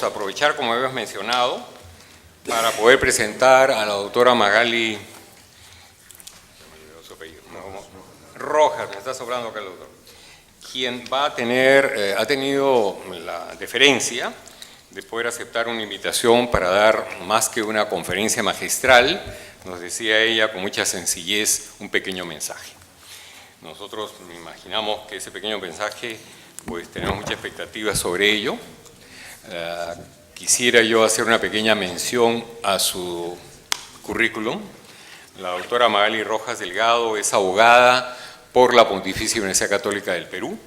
Aprovechar, como habías mencionado, para poder presentar a la doctora Magali Rojas, me está sobrando acá el doctor, quien va a tener, ha tenido la deferencia de poder aceptar una invitación para dar más que una conferencia magistral, nos decía ella con mucha sencillez un pequeño mensaje. Nosotros imaginamos que ese pequeño mensaje, pues tenemos mucha expectativa sobre ello. Quisiera yo hacer una pequeña mención a su currículum. La doctora Magali Rojas Delgado es abogada por la Pontificia Universidad Católica del Perú,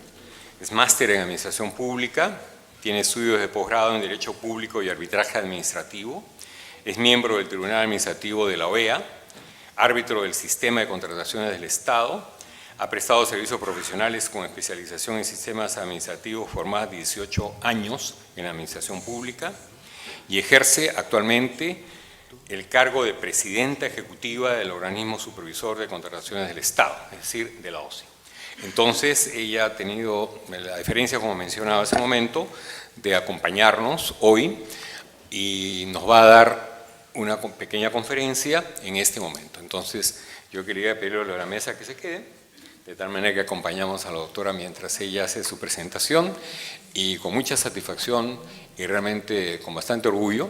es máster en Administración Pública, tiene estudios de posgrado en Derecho Público y Arbitraje Administrativo, es miembro del Tribunal Administrativo de la OEA, árbitro del Sistema de Contrataciones del Estado, ha prestado servicios profesionales con especialización en sistemas administrativos por más de 18 años en Administración Pública y ejerce actualmente el cargo de presidenta ejecutiva del organismo supervisor de contrataciones del Estado, es decir, de la OCE. Entonces, ella ha tenido la deferencia, como mencionaba hace un momento, de acompañarnos hoy y nos va a dar una pequeña conferencia en este momento. Entonces, yo quería pedirle a la mesa que se quede, de tal manera que acompañamos a la doctora mientras ella hace su presentación y con mucha satisfacción y realmente con bastante orgullo,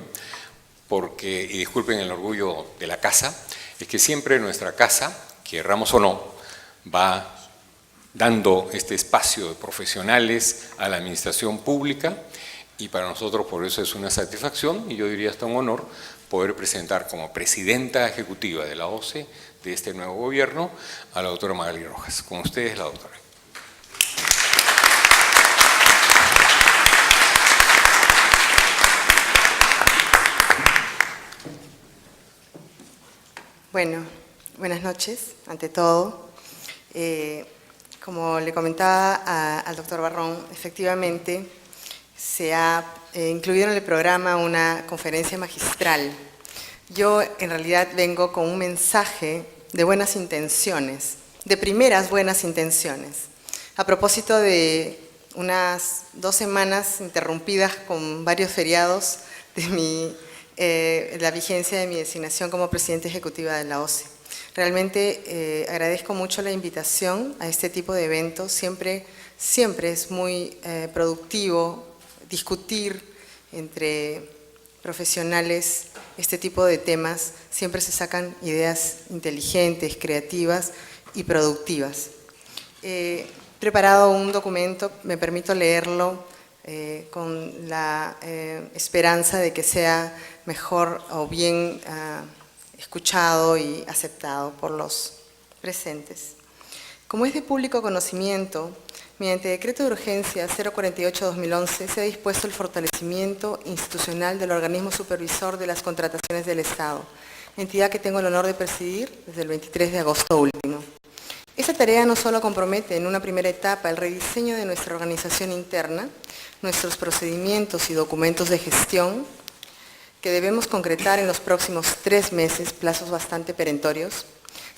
porque, y disculpen el orgullo de la casa, es que siempre nuestra casa, querramos o no, va dando este espacio de profesionales a la administración pública y para nosotros por eso es una satisfacción y yo diría hasta un honor poder presentar como presidenta ejecutiva de la OCE de este nuevo gobierno a la doctora Magali Rojas. Con ustedes, la doctora. Bueno, buenas noches, ante todo. Como le comentaba al doctor Barrón, efectivamente se ha incluido en el programa una conferencia magistral. Yo en realidad vengo con un mensaje de buenas intenciones, de primeras buenas intenciones, a propósito de unas 2 semanas interrumpidas con varios feriados de la vigencia de mi designación como presidenta ejecutiva de la OCE. Realmente agradezco mucho la invitación a este tipo de eventos, siempre es muy productivo discutir entre profesionales este tipo de temas, siempre se sacan ideas inteligentes, creativas y productivas. He preparado un documento, me permito leerlo con la esperanza de que sea mejor o bien escuchado y aceptado por los presentes. Como es de público conocimiento, mediante decreto de urgencia 048-2011 se ha dispuesto el fortalecimiento institucional del organismo supervisor de las contrataciones del Estado, entidad que tengo el honor de presidir desde el 23 de agosto último. Esta tarea no solo compromete en una primera etapa el rediseño de nuestra organización interna, nuestros procedimientos y documentos de gestión, que debemos concretar en los próximos 3 meses, plazos bastante perentorios,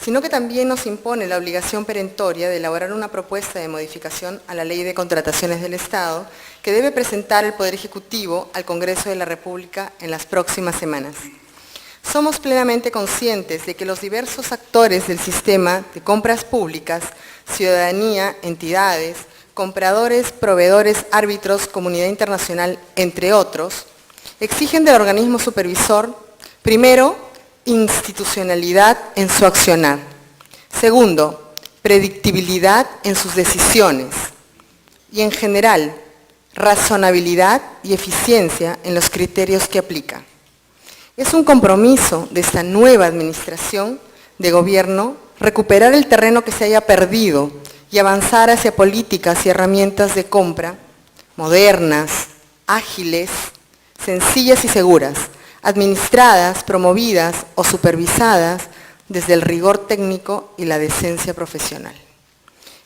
sino que también nos impone la obligación perentoria de elaborar una propuesta de modificación a la Ley de Contrataciones del Estado que debe presentar el Poder Ejecutivo al Congreso de la República en las próximas semanas. Somos plenamente conscientes de que los diversos actores del sistema de compras públicas, ciudadanía, entidades, compradores, proveedores, árbitros, comunidad internacional, entre otros, exigen del organismo supervisor, primero, institucionalidad en su accionar. Segundo, predictibilidad en sus decisiones. Y en general, razonabilidad y eficiencia en los criterios que aplica. Es un compromiso de esta nueva administración de gobierno recuperar el terreno que se haya perdido y avanzar hacia políticas y herramientas de compra modernas, ágiles, sencillas y seguras, administradas, promovidas o supervisadas desde el rigor técnico y la decencia profesional.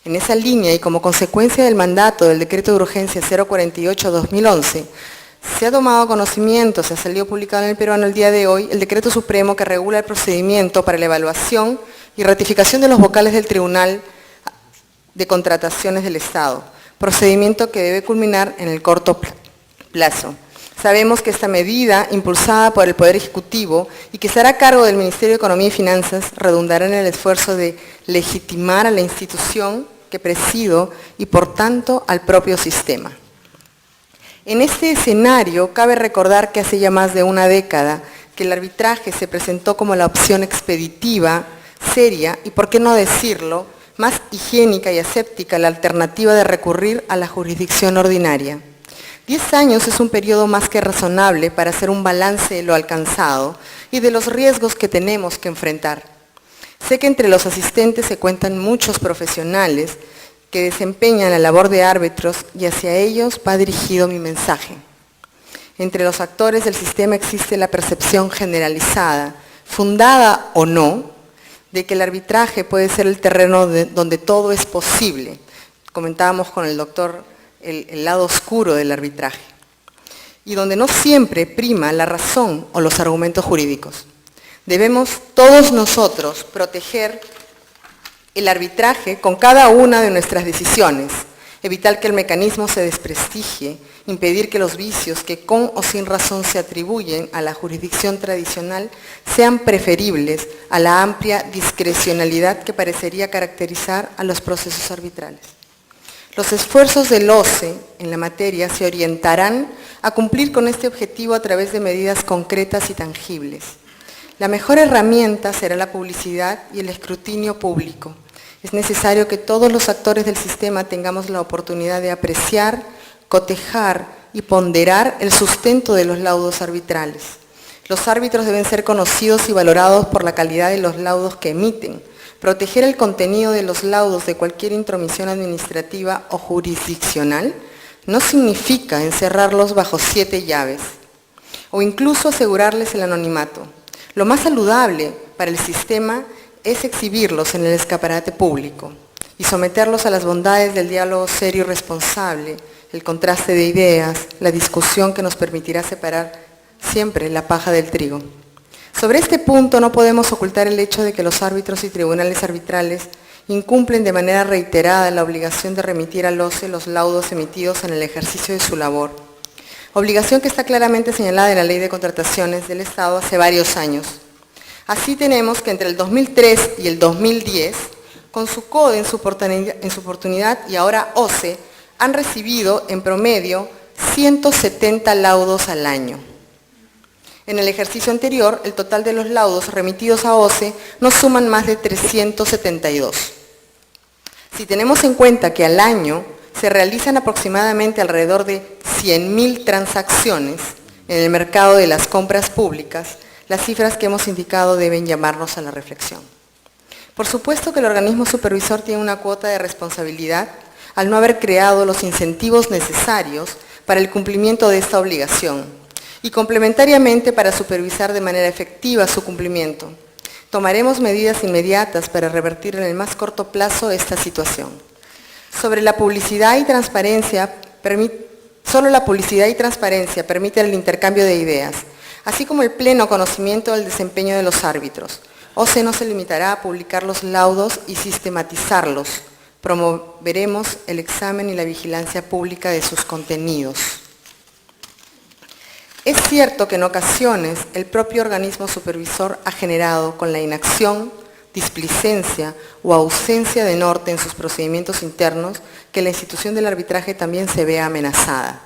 En esa línea y como consecuencia del mandato del decreto de urgencia 048-2011, se ha tomado conocimiento, se ha salido publicado en el Peruano el día de hoy, el decreto supremo que regula el procedimiento para la evaluación y ratificación de los vocales del Tribunal de Contrataciones del Estado, procedimiento que debe culminar en el corto plazo. Sabemos que esta medida, impulsada por el Poder Ejecutivo y que estará a cargo del Ministerio de Economía y Finanzas, redundará en el esfuerzo de legitimar a la institución que presido y, por tanto, al propio sistema. En este escenario, cabe recordar que hace ya más de una década que el arbitraje se presentó como la opción expeditiva, seria y, por qué no decirlo, más higiénica y aséptica la alternativa de recurrir a la jurisdicción ordinaria. 10 años es un periodo más que razonable para hacer un balance de lo alcanzado y de los riesgos que tenemos que enfrentar. Sé que entre los asistentes se cuentan muchos profesionales que desempeñan la labor de árbitros y hacia ellos va dirigido mi mensaje. Entre los actores del sistema existe la percepción generalizada, fundada o no, de que el arbitraje puede ser el terreno donde todo es posible. Comentábamos con el doctor el lado oscuro del arbitraje, y donde no siempre prima la razón o los argumentos jurídicos. Debemos todos nosotros proteger el arbitraje con cada una de nuestras decisiones, evitar que el mecanismo se desprestigie, impedir que los vicios que con o sin razón se atribuyen a la jurisdicción tradicional sean preferibles a la amplia discrecionalidad que parecería caracterizar a los procesos arbitrales. Los esfuerzos del OCE en la materia se orientarán a cumplir con este objetivo a través de medidas concretas y tangibles. La mejor herramienta será la publicidad y el escrutinio público. Es necesario que todos los actores del sistema tengamos la oportunidad de apreciar, cotejar y ponderar el sustento de los laudos arbitrales. Los árbitros deben ser conocidos y valorados por la calidad de los laudos que emiten. Proteger el contenido de los laudos de cualquier intromisión administrativa o jurisdiccional no significa encerrarlos bajo 7 llaves o incluso asegurarles el anonimato. Lo más saludable para el sistema es exhibirlos en el escaparate público y someterlos a las bondades del diálogo serio y responsable, el contraste de ideas, la discusión que nos permitirá separar siempre la paja del trigo. Sobre este punto no podemos ocultar el hecho de que los árbitros y tribunales arbitrales incumplen de manera reiterada la obligación de remitir al OCE los laudos emitidos en el ejercicio de su labor, obligación que está claramente señalada en la Ley de Contrataciones del Estado hace varios años. Así tenemos que entre el 2003 y el 2010, con su CODE en su oportunidad y ahora OCE, han recibido en promedio 170 laudos al año. En el ejercicio anterior, el total de los laudos remitidos a OCE no suman más de 372. Si tenemos en cuenta que al año se realizan aproximadamente alrededor de 100.000 transacciones en el mercado de las compras públicas, las cifras que hemos indicado deben llamarnos a la reflexión. Por supuesto que el organismo supervisor tiene una cuota de responsabilidad al no haber creado los incentivos necesarios para el cumplimiento de esta obligación y complementariamente para supervisar de manera efectiva su cumplimiento. Tomaremos medidas inmediatas para revertir en el más corto plazo esta situación. Sobre la publicidad y transparencia, solo la publicidad y transparencia permiten el intercambio de ideas, así como el pleno conocimiento del desempeño de los árbitros. OCE no se limitará a publicar los laudos y sistematizarlos. Promoveremos el examen y la vigilancia pública de sus contenidos. Es cierto que en ocasiones el propio organismo supervisor ha generado con la inacción, displicencia o ausencia de norte en sus procedimientos internos que la institución del arbitraje también se vea amenazada.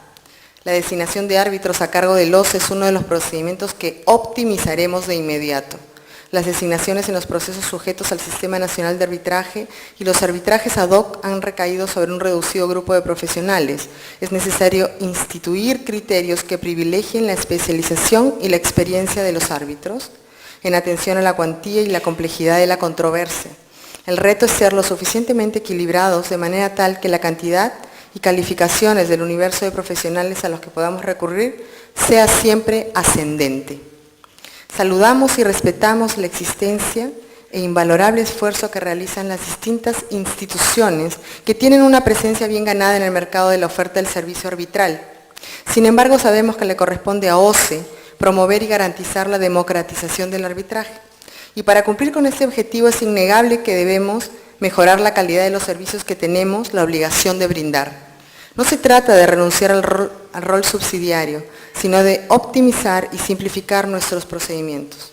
La designación de árbitros a cargo del OCE es uno de los procedimientos que optimizaremos de inmediato. Las designaciones en los procesos sujetos al Sistema Nacional de Arbitraje y los arbitrajes ad hoc han recaído sobre un reducido grupo de profesionales. Es necesario instituir criterios que privilegien la especialización y la experiencia de los árbitros en atención a la cuantía y la complejidad de la controversia. El reto es ser lo suficientemente equilibrados de manera tal que la cantidad y calificaciones del universo de profesionales a los que podamos recurrir sea siempre ascendente. Saludamos y respetamos la existencia e invalorable esfuerzo que realizan las distintas instituciones que tienen una presencia bien ganada en el mercado de la oferta del servicio arbitral. Sin embargo, sabemos que le corresponde a OCE promover y garantizar la democratización del arbitraje. Y para cumplir con este objetivo es innegable que debemos mejorar la calidad de los servicios que tenemos la obligación de brindar. No se trata de renunciar al rol subsidiario, sino de optimizar y simplificar nuestros procedimientos.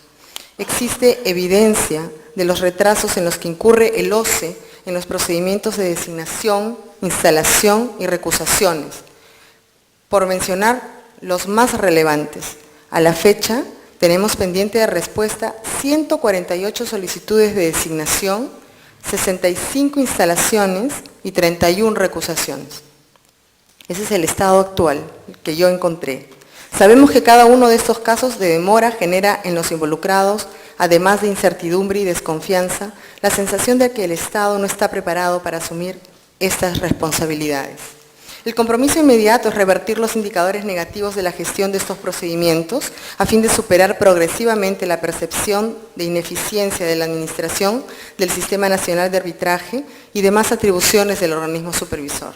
Existe evidencia de los retrasos en los que incurre el OCE en los procedimientos de designación, instalación y recusaciones. Por mencionar los más relevantes, a la fecha tenemos pendiente de respuesta 148 solicitudes de designación, 65 instalaciones y 31 recusaciones. Ese es el estado actual que yo encontré. Sabemos que cada uno de estos casos de demora genera en los involucrados, además de incertidumbre y desconfianza, la sensación de que el Estado no está preparado para asumir estas responsabilidades. El compromiso inmediato es revertir los indicadores negativos de la gestión de estos procedimientos a fin de superar progresivamente la percepción de ineficiencia de la administración del Sistema Nacional de Arbitraje y demás atribuciones del organismo supervisor.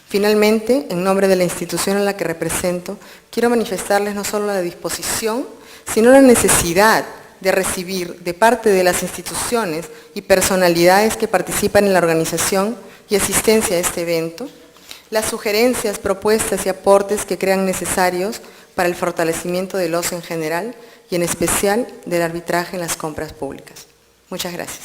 Finalmente, en nombre de la institución a la que represento, quiero manifestarles no solo la disposición, sino la necesidad de recibir de parte de las instituciones y personalidades que participan en la organización y asistencia a este evento, las sugerencias, propuestas y aportes que crean necesarios para el fortalecimiento del OCE en general y en especial del arbitraje en las compras públicas. Muchas gracias.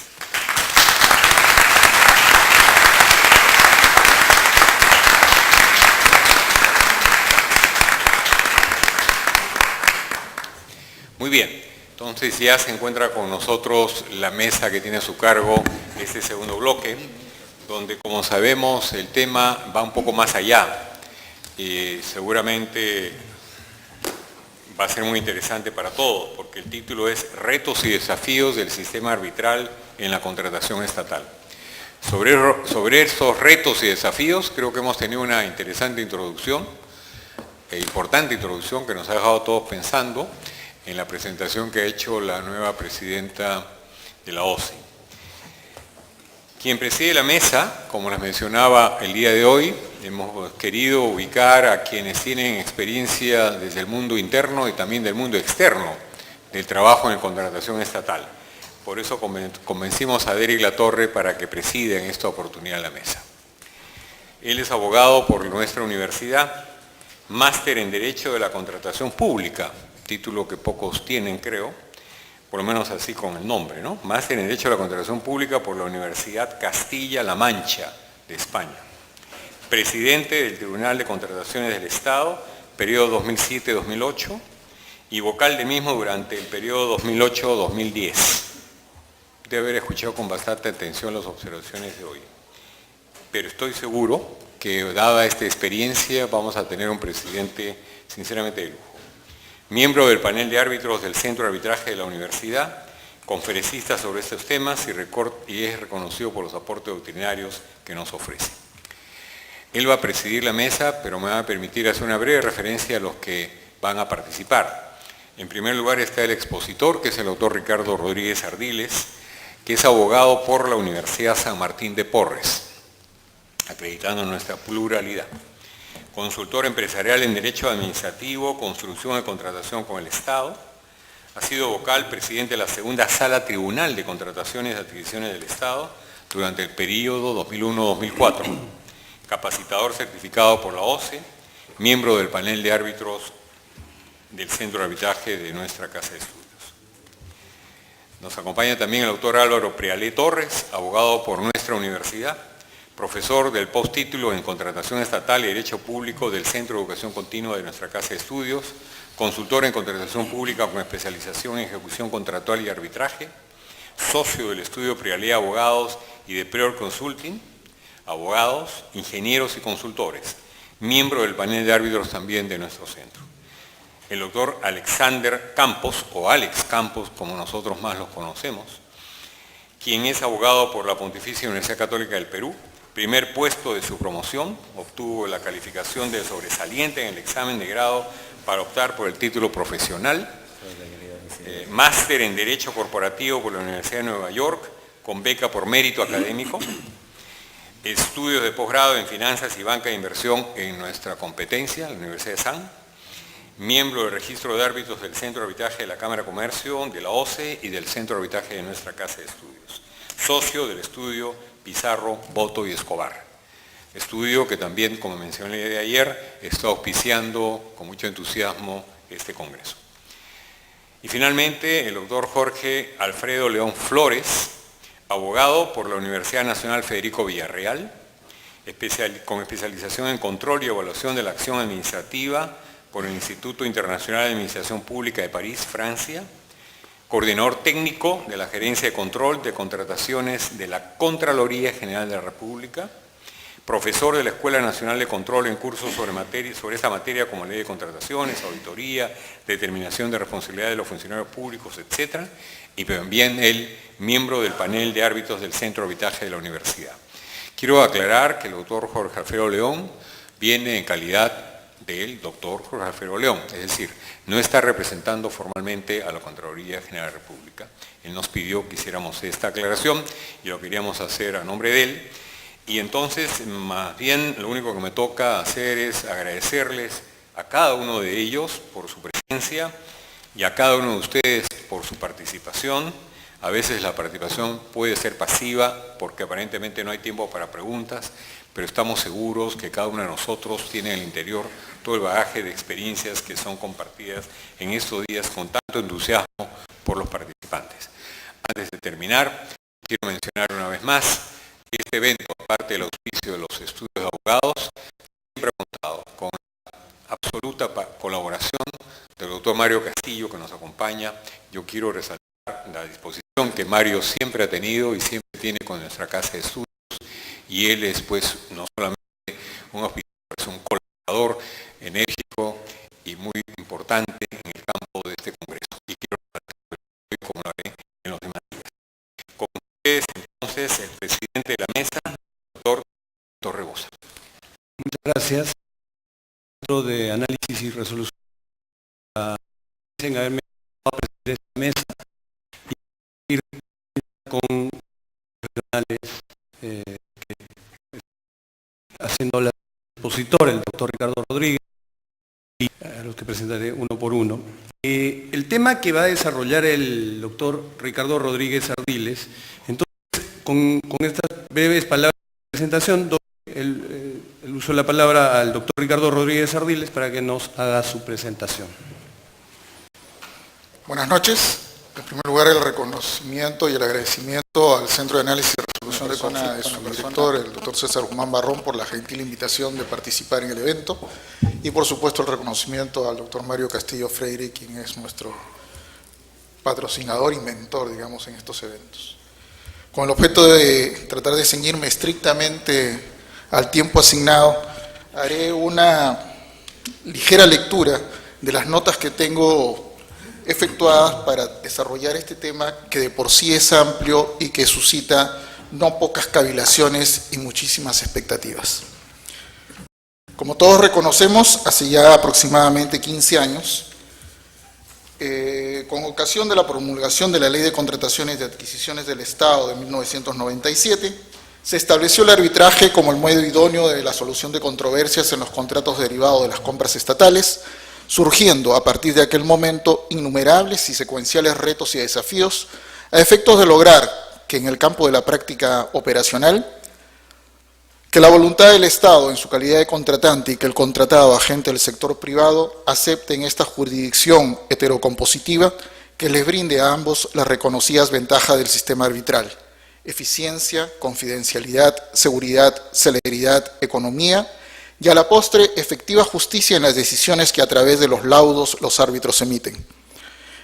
Muy bien, entonces ya se encuentra con nosotros la mesa que tiene a su cargo este segundo bloque, donde, como sabemos, el tema va un poco más allá y seguramente va a ser muy interesante para todos, porque el título es Retos y desafíos del sistema arbitral en la contratación estatal. Sobre esos retos y desafíos creo que hemos tenido una interesante introducción, importante introducción que nos ha dejado todos pensando en la presentación que ha hecho la nueva presidenta de la OCE. Quien preside la mesa, como les mencionaba el día de hoy, hemos querido ubicar a quienes tienen experiencia desde el mundo interno y también del mundo externo del trabajo en contratación estatal. Por eso convencimos a Derek Latorre para que presida en esta oportunidad la mesa. Él es abogado por nuestra universidad, máster en Derecho de la Contratación Pública, título que pocos tienen, creo, por lo menos así con el nombre, ¿no? Máster en Derecho de la Contratación Pública por la Universidad Castilla-La Mancha de España. Presidente del Tribunal de Contrataciones del Estado, periodo 2007-2008, y vocal del mismo durante el periodo 2008-2010. Debe haber escuchado con bastante atención las observaciones de hoy. Pero estoy seguro que, dada esta experiencia, vamos a tener un presidente sinceramente de lujo. Miembro del panel de árbitros del Centro de Arbitraje de la Universidad, conferencista sobre estos temas y es reconocido por los aportes doctrinarios que nos ofrece. Él va a presidir la mesa, pero me va a permitir hacer una breve referencia a los que van a participar. En primer lugar está el expositor, que es el doctor Ricardo Rodríguez Ardiles, que es abogado por la Universidad San Martín de Porres, acreditando nuestra pluralidad. Consultor empresarial en Derecho Administrativo, Construcción y Contratación con el Estado. Ha sido vocal presidente de la segunda Sala Tribunal de Contrataciones y Adquisiciones del Estado durante el periodo 2001-2004. Capacitador certificado por la OCE, miembro del panel de árbitros del Centro de Arbitraje de nuestra Casa de Estudios. Nos acompaña también el doctor Álvaro Prealé Torres, abogado por nuestra universidad, profesor del postítulo en Contratación Estatal y Derecho Público del Centro de Educación Continua de nuestra Casa de Estudios, consultor en Contratación Pública con especialización en Ejecución Contractual y Arbitraje, socio del estudio Prealé Abogados y de Prior Consulting, abogados, ingenieros y consultores, miembro del panel de árbitros también de nuestro centro. El doctor Alexander Campos, o Alex Campos, como nosotros más los conocemos, quien es abogado por la Pontificia Universidad Católica del Perú, primer puesto de su promoción, obtuvo la calificación de sobresaliente en el examen de grado para optar por el título profesional, máster en Derecho Corporativo por la Universidad de Nueva York, con beca por mérito académico, estudios de posgrado en Finanzas y Banca de Inversión en nuestra competencia, la Universidad de San, miembro del Registro de Árbitros del Centro de Arbitraje de la Cámara de Comercio, de la OCE y del Centro de Arbitraje de nuestra Casa de Estudios, socio del estudio Pizarro, Boto y Escobar. Estudio que también, como mencioné de ayer, está auspiciando con mucho entusiasmo este Congreso. Y finalmente, el doctor Jorge Alfredo León Flores, abogado por la Universidad Nacional Federico Villarreal, con especialización en control y evaluación de la acción administrativa por el Instituto Internacional de Administración Pública de París, Francia, coordinador técnico de la Gerencia de Control de Contrataciones de la Contraloría General de la República, profesor de la Escuela Nacional de Control en cursos sobre esta materia como ley de contrataciones, auditoría, determinación de responsabilidad de los funcionarios públicos, etc. Y también él, miembro del panel de árbitros del Centro de Arbitraje de la Universidad. Quiero aclarar que el doctor Jorge Alfredo León viene en calidad del doctor Jorge Alfredo León, es decir, no está representando formalmente a la Contraloría General de la República. Él nos pidió que hiciéramos esta aclaración y lo queríamos hacer a nombre de él. Y entonces, más bien, lo único que me toca hacer es agradecerles a cada uno de ellos por su presencia y a cada uno de ustedes por su participación. A veces la participación puede ser pasiva porque aparentemente no hay tiempo para preguntas, pero estamos seguros que cada uno de nosotros tiene en el interior todo el bagaje de experiencias que son compartidas en estos días con tanto entusiasmo por los participantes. Antes de terminar, quiero mencionar una vez más que este evento, aparte del auspicio de los estudios de abogados, siempre ha contado con la absoluta colaboración del doctor Mario Castillo, que nos acompaña. Yo quiero resaltar la disposición que Mario siempre ha tenido y siempre tiene con nuestra casa de estudios, y él es pues no solamente un auspiciador, es un colaborador enérgico y muy importante en el campo de este Congreso, y quiero resaltar como lo haré en los demás días. Con ustedes entonces el presidente de la mesa, doctor Torregosa. Muchas gracias. Centro de Análisis y Resolución en haberme presidir esta mesa y ir con profesionales haciendo la expositor, el doctor Ricardo Rodríguez, y a los que presentaré uno por uno. El tema que va a desarrollar el doctor Ricardo Rodríguez Ardiles, entonces, con estas breves palabras de presentación, doy el uso de la palabra al doctor Ricardo Rodríguez Ardiles para que nos haga su presentación. Buenas noches. En primer lugar, el reconocimiento y el agradecimiento al Centro de Análisis y Resolución de Conflictos, de su director, el doctor César Guzmán Barrón, por la gentil invitación de participar en el evento, y por supuesto el reconocimiento al doctor Mario Castillo Freire, quien es nuestro patrocinador y mentor, digamos, en estos eventos. Con el objeto de tratar de ceñirme estrictamente al tiempo asignado, haré una ligera lectura de las notas que tengo efectuadas para desarrollar este tema, que de por sí es amplio y que suscita no pocas cavilaciones y muchísimas expectativas. Como todos reconocemos, hace ya aproximadamente 15 años, con ocasión de la promulgación de la Ley de Contrataciones y Adquisiciones del Estado de 1997, se estableció el arbitraje como el medio idóneo de la solución de controversias en los contratos derivados de las compras estatales, surgiendo a partir de aquel momento innumerables y secuenciales retos y desafíos a efectos de lograr que en el campo de la práctica operacional, que la voluntad del Estado en su calidad de contratante y que el contratado agente del sector privado acepten esta jurisdicción heterocompositiva que les brinde a ambos las reconocidas ventajas del sistema arbitral: eficiencia, confidencialidad, seguridad, celeridad, economía, y a la postre, efectiva justicia en las decisiones que a través de los laudos los árbitros emiten.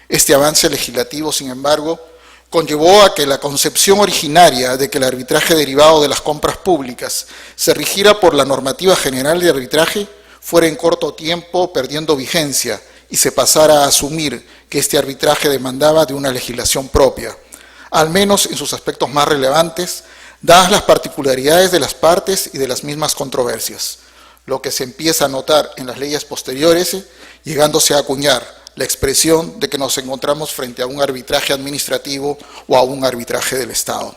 Este avance legislativo, sin embargo, conllevó a que la concepción originaria de que el arbitraje derivado de las compras públicas se rigiera por la normativa general de arbitraje fuera en corto tiempo perdiendo vigencia y se pasara a asumir que este arbitraje demandaba de una legislación propia, al menos en sus aspectos más relevantes, dadas las particularidades de las partes y de las mismas controversias, lo que se empieza a notar en las leyes posteriores, llegándose a acuñar la expresión de que nos encontramos frente a un arbitraje administrativo o a un arbitraje del Estado.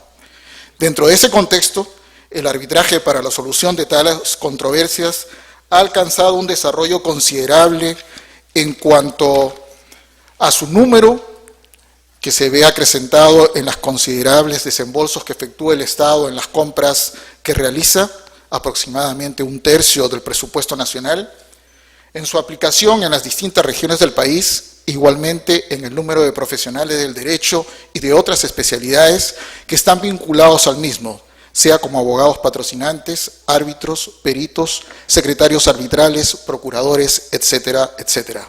Dentro de ese contexto, el arbitraje para la solución de tales controversias ha alcanzado un desarrollo considerable en cuanto a su número, que se ve acrecentado en los considerables desembolsos que efectúa el Estado en las compras que realiza, aproximadamente 1/3 del presupuesto nacional, en su aplicación en las distintas regiones del país, igualmente en el número de profesionales del derecho y de otras especialidades que están vinculados al mismo, sea como abogados patrocinantes, árbitros, peritos, secretarios arbitrales, procuradores, etcétera, etcétera.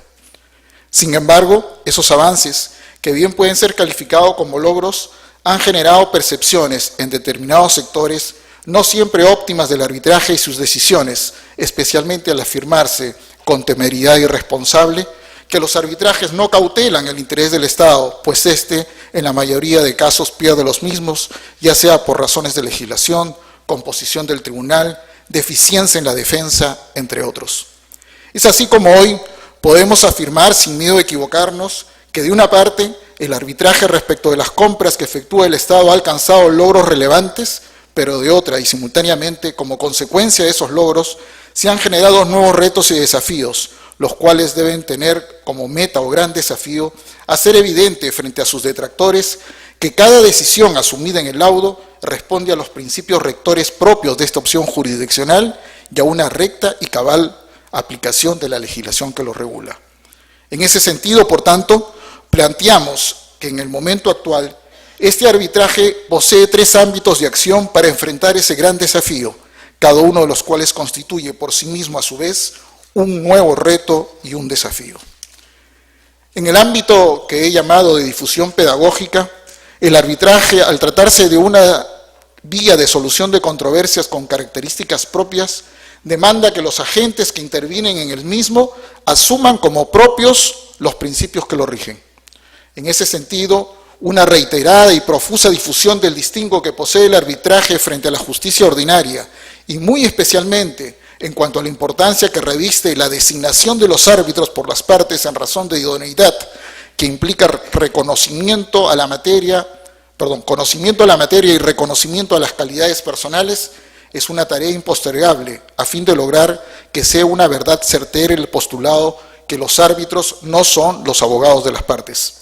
Sin embargo, esos avances, que bien pueden ser calificados como logros, han generado percepciones en determinados sectores no siempre óptimas del arbitraje y sus decisiones, especialmente al afirmarse con temeridad irresponsable que los arbitrajes no cautelan el interés del Estado, pues éste, en la mayoría de casos, pierde los mismos, ya sea por razones de legislación, composición del tribunal, deficiencia en la defensa, entre otros. Es así como hoy podemos afirmar, sin miedo a equivocarnos, que de una parte, el arbitraje respecto de las compras que efectúa el Estado ha alcanzado logros relevantes, pero de otra, y simultáneamente, como consecuencia de esos logros, se han generado nuevos retos y desafíos, los cuales deben tener como meta o gran desafío hacer evidente frente a sus detractores que cada decisión asumida en el laudo responde a los principios rectores propios de esta opción jurisdiccional y a una recta y cabal aplicación de la legislación que lo regula. En ese sentido, por tanto, planteamos que en el momento actual este arbitraje posee 3 ámbitos de acción para enfrentar ese gran desafío, cada uno de los cuales constituye por sí mismo a su vez un nuevo reto y un desafío. En el ámbito que he llamado de difusión pedagógica, el arbitraje, al tratarse de una vía de solución de controversias con características propias, demanda que los agentes que intervienen en el mismo asuman como propios los principios que lo rigen. En ese sentido, una reiterada y profusa difusión del distingo que posee el arbitraje frente a la justicia ordinaria, y muy especialmente en cuanto a la importancia que reviste la designación de los árbitros por las partes en razón de idoneidad, que implica conocimiento a la materia y reconocimiento a las calidades personales, es una tarea impostergable a fin de lograr que sea una verdad certera el postulado que los árbitros no son los abogados de las partes.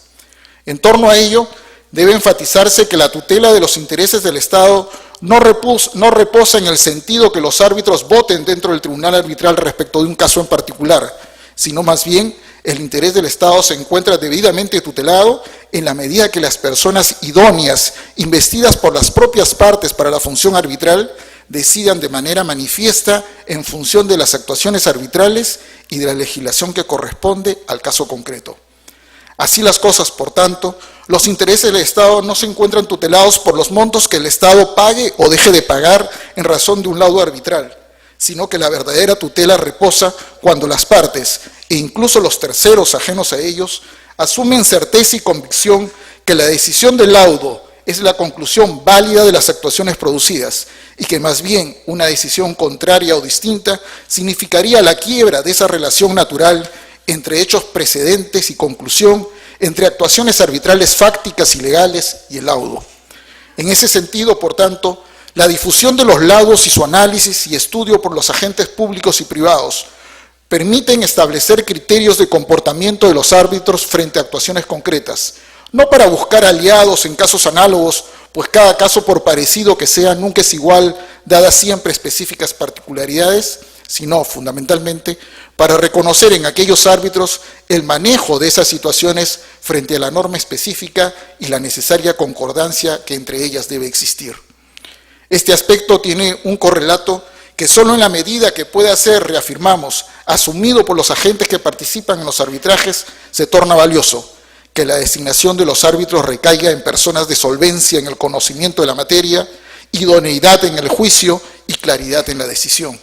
En torno a ello, debe enfatizarse que la tutela de los intereses del Estado no reposa en el sentido que los árbitros voten dentro del tribunal arbitral respecto de un caso en particular, sino más bien el interés del Estado se encuentra debidamente tutelado en la medida que las personas idóneas, investidas por las propias partes para la función arbitral, decidan de manera manifiesta en función de las actuaciones arbitrales y de la legislación que corresponde al caso concreto. Así las cosas, por tanto, los intereses del Estado no se encuentran tutelados por los montos que el Estado pague o deje de pagar en razón de un laudo arbitral, sino que la verdadera tutela reposa cuando las partes, e incluso los terceros ajenos a ellos, asumen certeza y convicción que la decisión del laudo es la conclusión válida de las actuaciones producidas, y que más bien una decisión contraria o distinta significaría la quiebra de esa relación natural entre hechos precedentes y conclusión, entre actuaciones arbitrales fácticas y legales y el laudo. En ese sentido, por tanto, la difusión de los laudos y su análisis y estudio por los agentes públicos y privados permiten establecer criterios de comportamiento de los árbitros frente a actuaciones concretas, no para buscar aliados en casos análogos, pues cada caso, por parecido que sea, nunca es igual, dadas siempre específicas particularidades, sino fundamentalmente para reconocer en aquellos árbitros el manejo de esas situaciones frente a la norma específica y la necesaria concordancia que entre ellas debe existir. Este aspecto tiene un correlato que solo en la medida que pueda ser, reafirmamos, asumido por los agentes que participan en los arbitrajes, se torna valioso, que la designación de los árbitros recaiga en personas de solvencia en el conocimiento de la materia, idoneidad en el juicio y claridad en la decisión.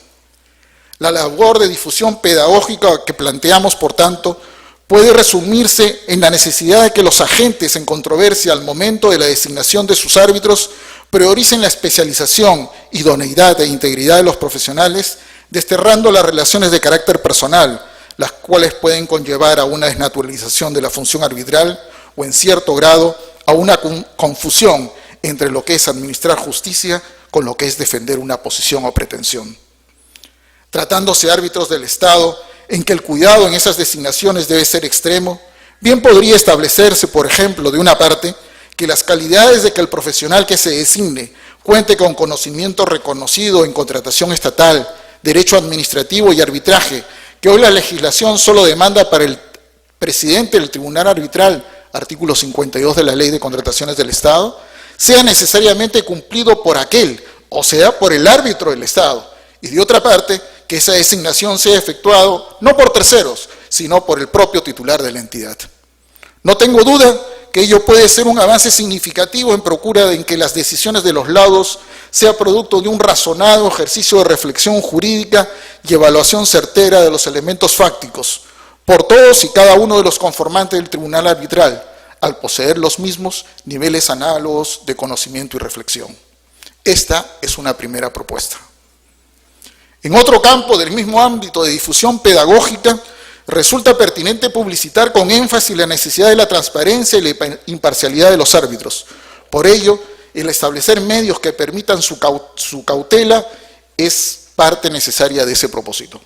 La labor de difusión pedagógica que planteamos, por tanto, puede resumirse en la necesidad de que los agentes en controversia al momento de la designación de sus árbitros prioricen la especialización, idoneidad e integridad de los profesionales, desterrando las relaciones de carácter personal, las cuales pueden conllevar a una desnaturalización de la función arbitral o, en cierto grado, a una confusión entre lo que es administrar justicia con lo que es defender una posición o pretensión. Tratándose de árbitros del Estado, en que el cuidado en esas designaciones debe ser extremo, bien podría establecerse, por ejemplo, de una parte, que las calidades de que el profesional que se designe cuente con conocimiento reconocido en contratación estatal, derecho administrativo y arbitraje, que hoy la legislación solo demanda para el presidente del Tribunal Arbitral, artículo 52 de la Ley de Contrataciones del Estado, sea necesariamente cumplido por aquel, o sea, por el árbitro del Estado, y de otra parte, que esa designación sea efectuado no por terceros, sino por el propio titular de la entidad. No tengo duda que ello puede ser un avance significativo en procura de que las decisiones de los laudos sea producto de un razonado ejercicio de reflexión jurídica y evaluación certera de los elementos fácticos, por todos y cada uno de los conformantes del Tribunal Arbitral, al poseer los mismos niveles análogos de conocimiento y reflexión. Esta es una primera propuesta. En otro campo del mismo ámbito de difusión pedagógica, resulta pertinente publicitar con énfasis la necesidad de la transparencia y la imparcialidad de los árbitros. Por ello, el establecer medios que permitan su cautela es parte necesaria de ese propósito.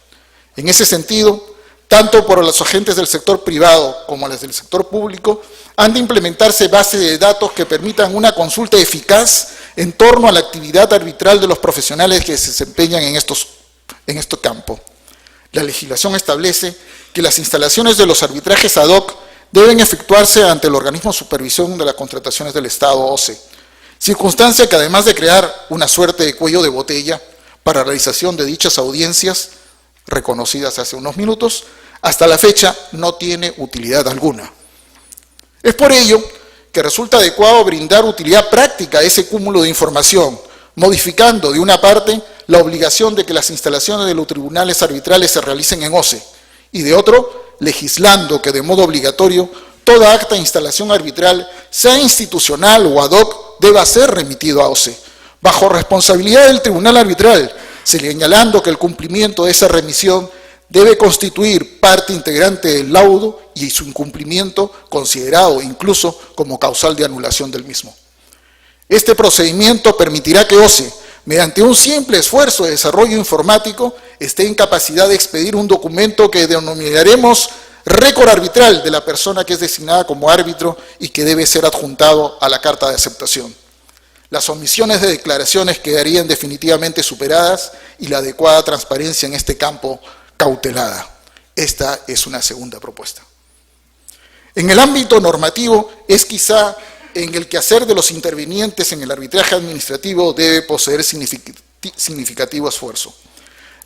En ese sentido, tanto por los agentes del sector privado como los del sector público, han de implementarse bases de datos que permitan una consulta eficaz en torno a la actividad arbitral de los profesionales que se desempeñan en este campo. La legislación establece que las instalaciones de los arbitrajes ad hoc deben efectuarse ante el organismo de supervisión de las contrataciones del Estado, OCE, circunstancia que además de crear una suerte de cuello de botella para la realización de dichas audiencias, reconocidas hace unos minutos, hasta la fecha no tiene utilidad alguna. Es por ello que resulta adecuado brindar utilidad práctica a ese cúmulo de información, modificando de una parte la obligación de que las instalaciones de los tribunales arbitrales se realicen en OCE, y de otro, legislando que de modo obligatorio toda acta de instalación arbitral, sea institucional o ad hoc, deba ser remitido a OCE, bajo responsabilidad del tribunal arbitral, señalando que el cumplimiento de esa remisión debe constituir parte integrante del laudo y su incumplimiento considerado incluso como causal de anulación del mismo. Este procedimiento permitirá que OCE, mediante un simple esfuerzo de desarrollo informático, esté en capacidad de expedir un documento que denominaremos récord arbitral de la persona que es designada como árbitro y que debe ser adjuntado a la carta de aceptación. Las omisiones de declaraciones quedarían definitivamente superadas y la adecuada transparencia en este campo cautelada. Esta es una segunda propuesta. En el ámbito normativo es quizá en el quehacer de los intervinientes en el arbitraje administrativo debe poseer significativo esfuerzo.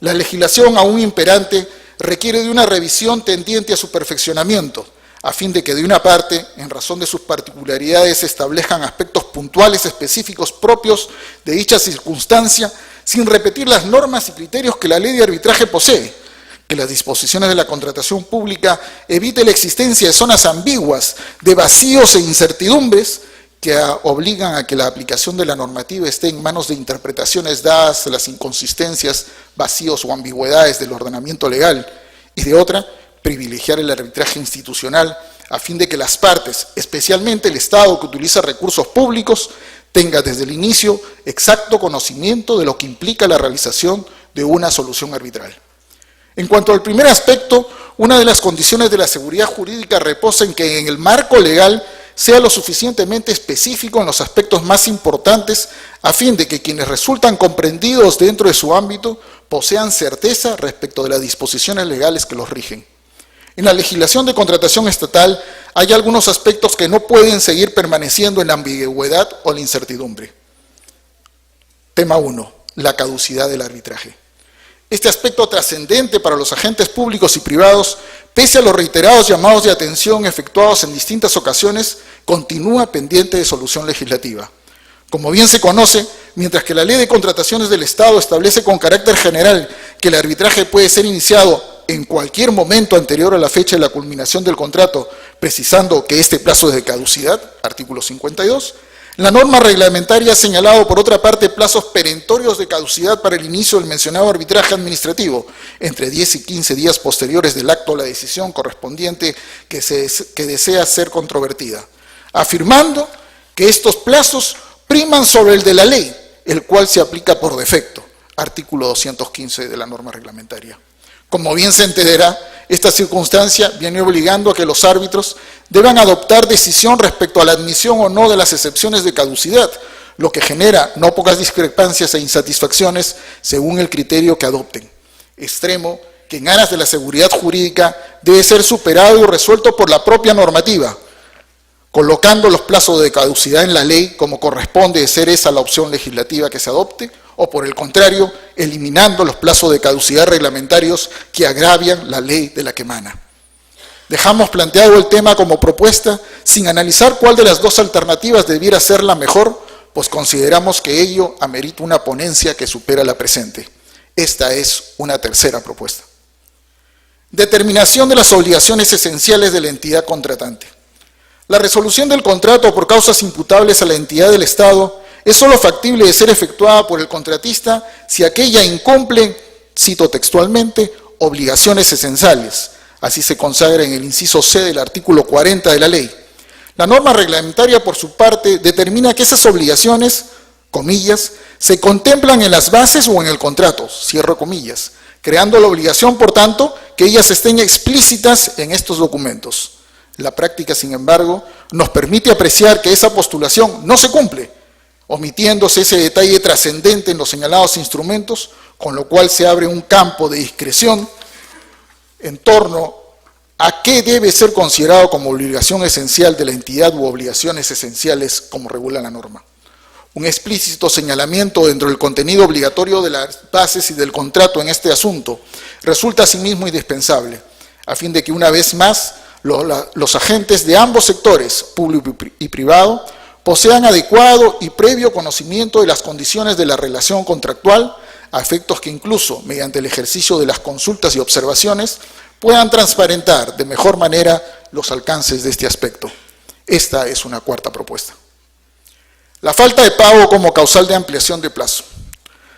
La legislación aún imperante requiere de una revisión tendiente a su perfeccionamiento, a fin de que de una parte, en razón de sus particularidades, se establezcan aspectos puntuales específicos propios de dicha circunstancia, sin repetir las normas y criterios que la ley de arbitraje posee, que las disposiciones de la contratación pública evite la existencia de zonas ambiguas, de vacíos e incertidumbres que obligan a que la aplicación de la normativa esté en manos de interpretaciones dadas a las inconsistencias, vacíos o ambigüedades del ordenamiento legal, y de otra, privilegiar el arbitraje institucional a fin de que las partes, especialmente el Estado que utiliza recursos públicos, tenga desde el inicio exacto conocimiento de lo que implica la realización de una solución arbitral. En cuanto al primer aspecto, una de las condiciones de la seguridad jurídica reposa en que en el marco legal sea lo suficientemente específico en los aspectos más importantes a fin de que quienes resultan comprendidos dentro de su ámbito posean certeza respecto de las disposiciones legales que los rigen. En la legislación de contratación estatal hay algunos aspectos que no pueden seguir permaneciendo en la ambigüedad o la incertidumbre. Tema 1. La caducidad del arbitraje. Este aspecto trascendente para los agentes públicos y privados, pese a los reiterados llamados de atención efectuados en distintas ocasiones, continúa pendiente de solución legislativa. Como bien se conoce, mientras que la Ley de Contrataciones del Estado establece con carácter general que el arbitraje puede ser iniciado en cualquier momento anterior a la fecha de la culminación del contrato, precisando que este plazo es de caducidad, artículo 52, la norma reglamentaria ha señalado, por otra parte, plazos perentorios de caducidad para el inicio del mencionado arbitraje administrativo, entre 10 y 15 días posteriores del acto o la decisión correspondiente que desea ser controvertida, afirmando que estos plazos priman sobre el de la ley, el cual se aplica por defecto, artículo 215 de la norma reglamentaria. Como bien se entenderá, esta circunstancia viene obligando a que los árbitros deban adoptar decisión respecto a la admisión o no de las excepciones de caducidad, lo que genera no pocas discrepancias e insatisfacciones según el criterio que adopten. Extremo que en aras de la seguridad jurídica debe ser superado y resuelto por la propia normativa, colocando los plazos de caducidad en la ley como corresponde de ser esa la opción legislativa que se adopte, o por el contrario, eliminando los plazos de caducidad reglamentarios que agravian la ley de la que emana. Dejamos planteado el tema como propuesta sin analizar cuál de las dos alternativas debiera ser la mejor, pues consideramos que ello amerita una ponencia que supera la presente. Esta es una tercera propuesta. Determinación de las obligaciones esenciales de la entidad contratante. La resolución del contrato por causas imputables a la entidad del Estado es solo factible de ser efectuada por el contratista si aquella incumple, cito textualmente, obligaciones esenciales. Así se consagra en el inciso C del artículo 40 de la ley. La norma reglamentaria, por su parte, determina que esas obligaciones, comillas, se contemplan en las bases o en el contrato, cierro comillas, creando la obligación, por tanto, que ellas estén explícitas en estos documentos. La práctica, sin embargo, nos permite apreciar que esa postulación no se cumple, omitiéndose ese detalle trascendente en los señalados instrumentos, con lo cual se abre un campo de discreción en torno a qué debe ser considerado como obligación esencial de la entidad u obligaciones esenciales como regula la norma. Un explícito señalamiento dentro del contenido obligatorio de las bases y del contrato en este asunto resulta asimismo indispensable, a fin de que una vez más los agentes de ambos sectores, público y privado, posean adecuado y previo conocimiento de las condiciones de la relación contractual, a efectos que incluso, mediante el ejercicio de las consultas y observaciones, puedan transparentar de mejor manera los alcances de este aspecto. Esta es una cuarta propuesta. La falta de pago como causal de ampliación de plazo.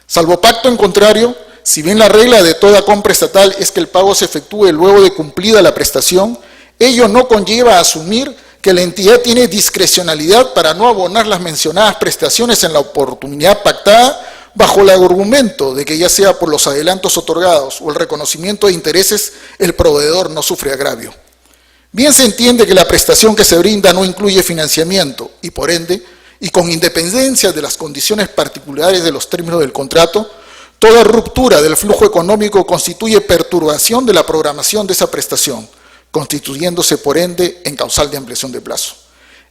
Salvo pacto en contrario, si bien la regla de toda compra estatal es que el pago se efectúe luego de cumplida la prestación, ello no conlleva a asumir que la entidad tiene discrecionalidad para no abonar las mencionadas prestaciones en la oportunidad pactada, bajo el argumento de que ya sea por los adelantos otorgados o el reconocimiento de intereses, el proveedor no sufre agravio. Bien se entiende que la prestación que se brinda no incluye financiamiento y por ende, y con independencia de las condiciones particulares de los términos del contrato, toda ruptura del flujo económico constituye perturbación de la programación de esa prestación, constituyéndose por ende en causal de ampliación de plazo.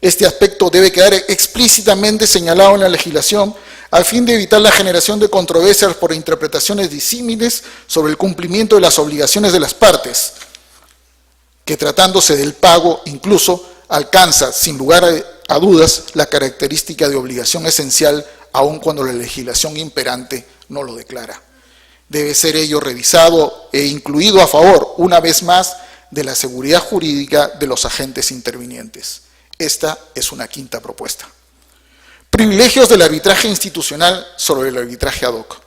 Este aspecto debe quedar explícitamente señalado en la legislación a fin de evitar la generación de controversias por interpretaciones disímiles sobre el cumplimiento de las obligaciones de las partes, que tratándose del pago incluso alcanza, sin lugar a dudas, la característica de obligación esencial, aun cuando la legislación imperante no lo declara. Debe ser ello revisado e incluido a favor, una vez más, de la seguridad jurídica de los agentes intervinientes. Esta es una quinta propuesta. Privilegios del arbitraje institucional sobre el arbitraje ad hoc.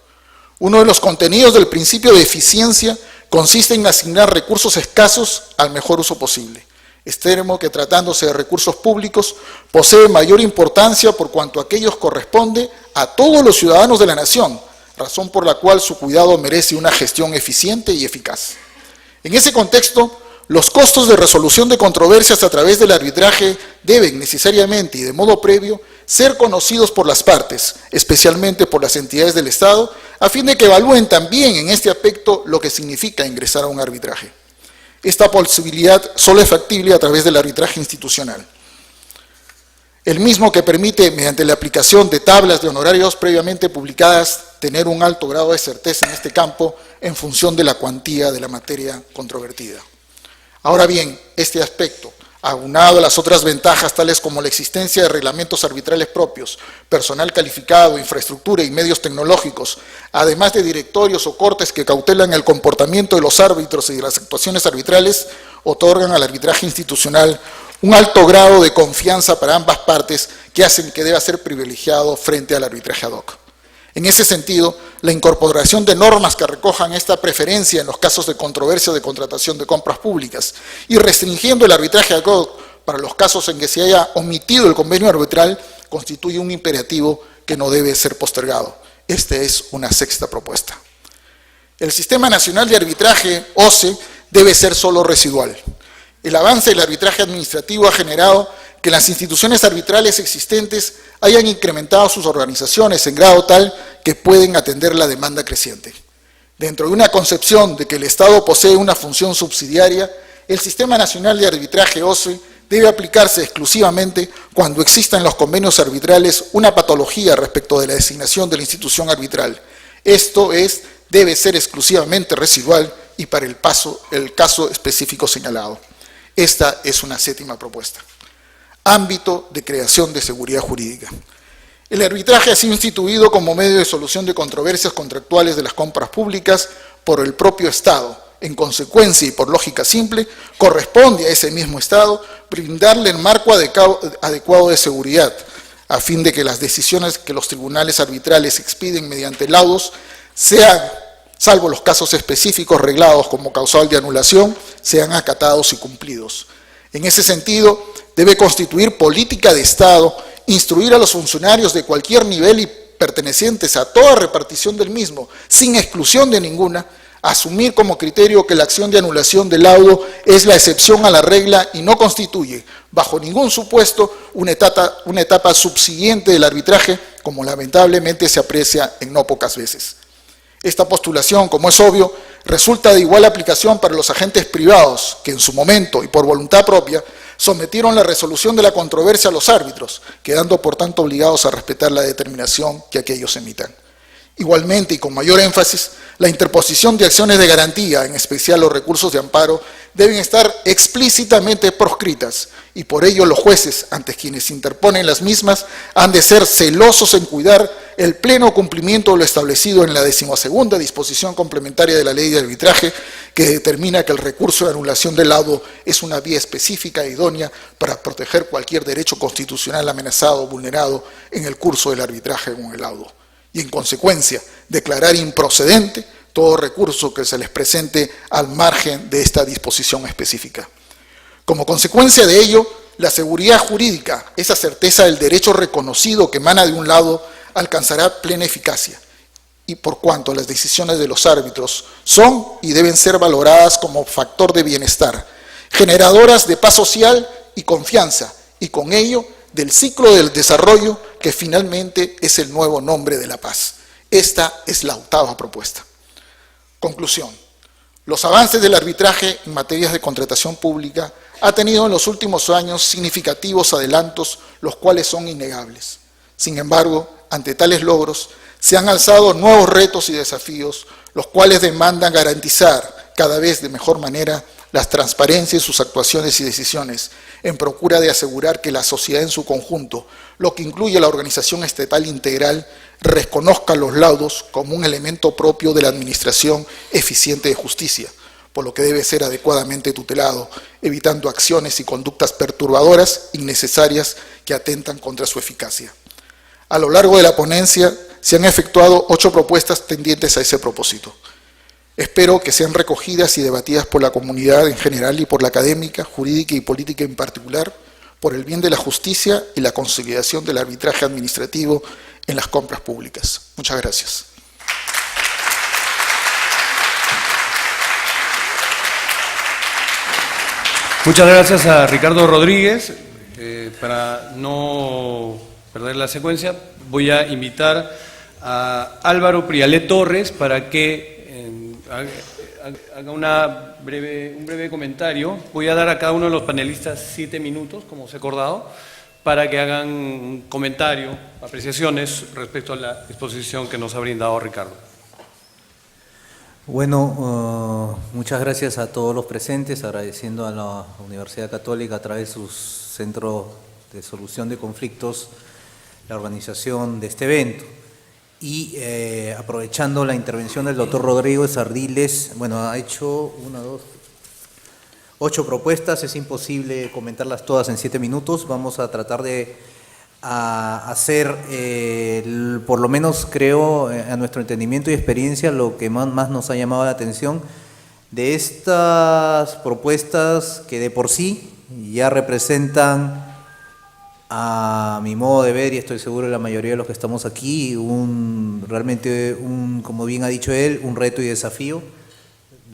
Uno de los contenidos del principio de eficiencia consiste en asignar recursos escasos al mejor uso posible. Extremo que, tratándose de recursos públicos, posee mayor importancia por cuanto aquellos corresponde a todos los ciudadanos de la nación, razón por la cual su cuidado merece una gestión eficiente y eficaz. En ese contexto, los costos de resolución de controversias a través del arbitraje deben necesariamente y de modo previo ser conocidos por las partes, especialmente por las entidades del Estado, a fin de que evalúen también en este aspecto lo que significa ingresar a un arbitraje. Esta posibilidad solo es factible a través del arbitraje institucional, el mismo que permite, mediante la aplicación de tablas de honorarios previamente publicadas, tener un alto grado de certeza en este campo en función de la cuantía de la materia controvertida. Ahora bien, este aspecto, aunado a las otras ventajas tales como la existencia de reglamentos arbitrales propios, personal calificado, infraestructura y medios tecnológicos, además de directorios o cortes que cautelan el comportamiento de los árbitros y de las actuaciones arbitrales, otorgan al arbitraje institucional un alto grado de confianza para ambas partes que hacen que deba ser privilegiado frente al arbitraje ad hoc. En ese sentido, la incorporación de normas que recojan esta preferencia en los casos de controversia de contratación de compras públicas y restringiendo el arbitraje ad hoc para los casos en que se haya omitido el convenio arbitral constituye un imperativo que no debe ser postergado. Esta es una sexta propuesta. El Sistema Nacional de Arbitraje, OCE, debe ser solo residual. El avance del arbitraje administrativo ha generado que las instituciones arbitrales existentes hayan incrementado sus organizaciones en grado tal que pueden atender la demanda creciente. Dentro de una concepción de que el Estado posee una función subsidiaria, el Sistema Nacional de Arbitraje OSE debe aplicarse exclusivamente cuando exista en los convenios arbitrales una patología respecto de la designación de la institución arbitral. Esto es, debe ser exclusivamente residual y para el caso específico señalado. Esta es una séptima propuesta. Ámbito de creación de seguridad jurídica. El arbitraje ha sido instituido como medio de solución de controversias contractuales de las compras públicas por el propio Estado. En consecuencia y por lógica simple, corresponde a ese mismo Estado brindarle el marco adecuado de seguridad, a fin de que las decisiones que los tribunales arbitrales expiden mediante laudos sean, salvo los casos específicos reglados como causal de anulación, sean acatados y cumplidos. En ese sentido, debe constituir política de Estado, instruir a los funcionarios de cualquier nivel y pertenecientes a toda repartición del mismo, sin exclusión de ninguna, asumir como criterio que la acción de anulación del laudo es la excepción a la regla y no constituye, bajo ningún supuesto, una etapa subsiguiente del arbitraje, como lamentablemente se aprecia en no pocas veces. Esta postulación, como es obvio, resulta de igual aplicación para los agentes privados que en su momento y por voluntad propia sometieron la resolución de la controversia a los árbitros, quedando por tanto obligados a respetar la determinación que aquellos emitan. Igualmente y con mayor énfasis, la interposición de acciones de garantía, en especial los recursos de amparo, deben estar explícitamente proscritas y por ello los jueces, ante quienes interponen las mismas, han de ser celosos en cuidar el pleno cumplimiento de lo establecido en la 12ª disposición complementaria de la Ley de Arbitraje, que determina que el recurso de anulación del laudo es una vía específica e idónea para proteger cualquier derecho constitucional amenazado o vulnerado en el curso del arbitraje con el laudo. Y en consecuencia, declarar improcedente todo recurso que se les presente al margen de esta disposición específica. Como consecuencia de ello, la seguridad jurídica, esa certeza del derecho reconocido que emana de un lado, alcanzará plena eficacia, y por cuanto las decisiones de los árbitros son y deben ser valoradas como factor de bienestar, generadoras de paz social y confianza, y con ello del ciclo del desarrollo que finalmente es el nuevo nombre de la paz. Esta es la 8ª propuesta. Conclusión. Los avances del arbitraje en materias de contratación pública ha tenido en los últimos años significativos adelantos, los cuales son innegables. Sin embargo, ante tales logros, se han alzado nuevos retos y desafíos, los cuales demandan garantizar cada vez de mejor manera la transparencia en sus actuaciones y decisiones, en procura de asegurar que la sociedad en su conjunto, lo que incluye la organización estatal integral, reconozca los laudos como un elemento propio de la administración eficiente de justicia, por lo que debe ser adecuadamente tutelado, evitando acciones y conductas perturbadoras innecesarias que atentan contra su eficacia. A lo largo de la ponencia se han efectuado 8 propuestas tendientes a ese propósito. Espero que sean recogidas y debatidas por la comunidad en general y por la académica, jurídica y política en particular, por el bien de la justicia y la consolidación del arbitraje administrativo en las compras públicas. Muchas gracias. Muchas gracias a Ricardo Rodríguez. Para no perder la secuencia, voy a invitar a Álvaro Prialet Torres para que haga un breve comentario. Voy a dar a cada uno de los panelistas 7 minutos, como os he acordado, para que hagan un comentario, apreciaciones respecto a la exposición que nos ha brindado Ricardo. Bueno, muchas gracias a todos los presentes, agradeciendo a la Universidad Católica a través de sus centros de solución de conflictos la organización de este evento. Y aprovechando la intervención del doctor Rodríguez Ardiles, bueno, ha hecho 8 propuestas, es imposible comentarlas todas en 7 minutos, vamos a tratar de hacer, por lo menos creo, a nuestro entendimiento y experiencia, lo que más nos ha llamado la atención de estas propuestas que de por sí ya representan, a mi modo de ver, y estoy seguro de la mayoría de los que estamos aquí, realmente, como bien ha dicho él, un reto y desafío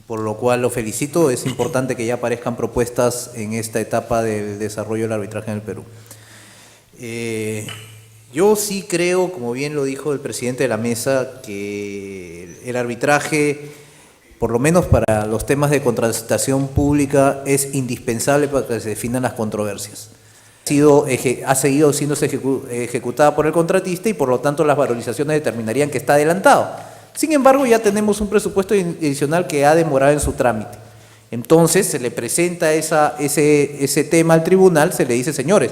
por lo cual lo felicito. Es importante que ya aparezcan propuestas en esta etapa del desarrollo del arbitraje en el Perú. Yo sí creo, como bien lo dijo el presidente de la mesa, que el arbitraje, por lo menos para los temas de contratación pública, es indispensable para que se definan las controversias. Ha seguido siendo ejecutada por el contratista y por lo tanto las valorizaciones determinarían que está adelantado. Sin embargo, ya tenemos un presupuesto adicional que ha demorado en su trámite. Entonces se le presenta ese tema al tribunal, se le dice, señores,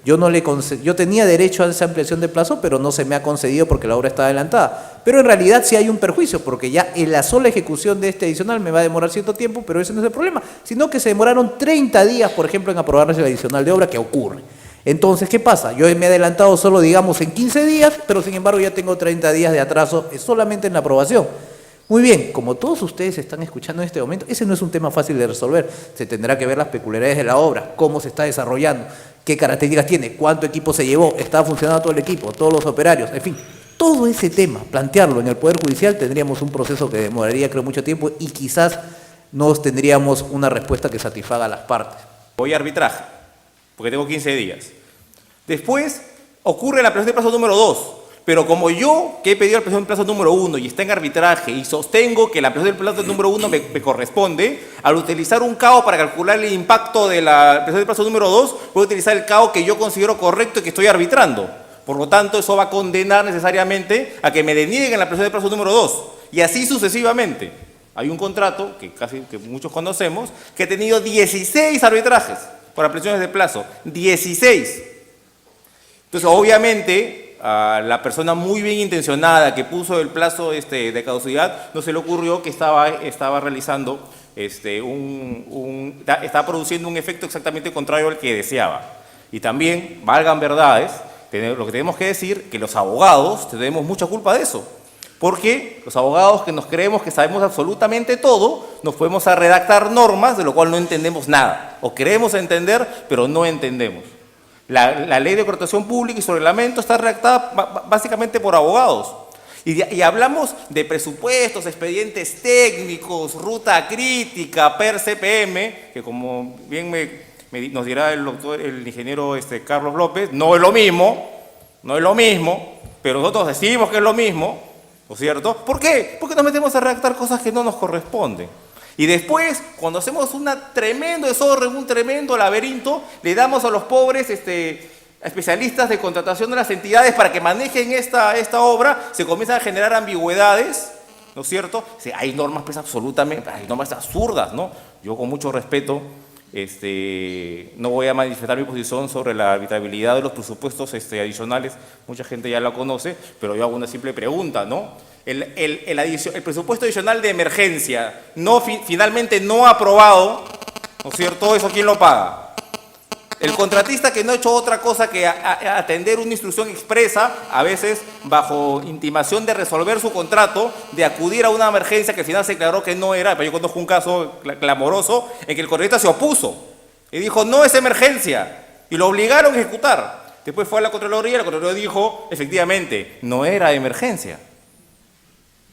yo tenía derecho a esa ampliación de plazo, pero no se me ha concedido porque la obra está adelantada. Pero en realidad sí hay un perjuicio, porque ya en la sola ejecución de este adicional me va a demorar cierto tiempo, pero ese no es el problema, sino que se demoraron 30 días, por ejemplo, en aprobarse el adicional de obra, que ocurre. Entonces, ¿qué pasa? Yo me he adelantado solo, digamos, en 15 días, pero sin embargo ya tengo 30 días de atraso solamente en la aprobación. Muy bien, como todos ustedes están escuchando en este momento, ese no es un tema fácil de resolver. Se tendrá que ver las peculiaridades de la obra, cómo se está desarrollando, qué características tiene, cuánto equipo se llevó, está funcionando todo el equipo, todos los operarios, en fin. Todo ese tema, plantearlo en el Poder Judicial, tendríamos un proceso que demoraría, creo, mucho tiempo y quizás no tendríamos una respuesta que satisfaga a las partes. Voy a arbitraje, porque tengo 15 días. Después ocurre la ampliación de plazo número 2. Pero como yo, que he pedido la ampliación del plazo número 1 y está en arbitraje y sostengo que la ampliación del plazo número 1 me corresponde, al utilizar un CAO para calcular el impacto de la ampliación del plazo número 2, voy a utilizar el CAO que yo considero correcto y que estoy arbitrando. Por lo tanto, eso va a condenar necesariamente a que me denieguen la ampliación del plazo número 2. Y así sucesivamente. Hay un contrato, que muchos conocemos, que ha tenido 16 arbitrajes por ampliaciones de plazo. 16. Entonces, obviamente, a la persona muy bien intencionada que puso el plazo de caducidad, no se le ocurrió que estaba realizando, estaba produciendo un efecto exactamente contrario al que deseaba. Y también, valgan verdades, lo que tenemos que decir, que los abogados tenemos mucha culpa de eso. Porque los abogados que nos creemos que sabemos absolutamente todo, nos podemos a redactar normas de lo cual no entendemos nada. O creemos entender, pero no entendemos. La ley de contratación pública y su reglamento está redactada básicamente por abogados. Y hablamos de presupuestos, expedientes técnicos, ruta crítica, PER CPM, que como bien nos dirá el ingeniero Carlos López, no es lo mismo, pero nosotros decimos que es lo mismo, ¿no es cierto? ¿Por qué? Porque nos metemos a redactar cosas que no nos corresponden. Y después, cuando hacemos un tremendo desorden, un tremendo laberinto, le damos a los pobres especialistas de contratación de las entidades para que manejen esta obra, se comienzan a generar ambigüedades, ¿no es cierto? Hay normas hay normas absurdas, ¿no? Yo con mucho respeto no voy a manifestar mi posición sobre la arbitrabilidad de los presupuestos adicionales, mucha gente ya la conoce, pero yo hago una simple pregunta, ¿no? El presupuesto adicional de emergencia, finalmente no aprobado, ¿no es cierto? ¿Eso quién lo paga? El contratista que no ha hecho otra cosa que atender una instrucción expresa, a veces bajo intimación de resolver su contrato, de acudir a una emergencia que al final se declaró que no era. Yo conozco un caso clamoroso en que el contratista se opuso y dijo, no es emergencia, y lo obligaron a ejecutar. Después fue a la Contraloría, la Contraloría dijo, efectivamente, no era emergencia.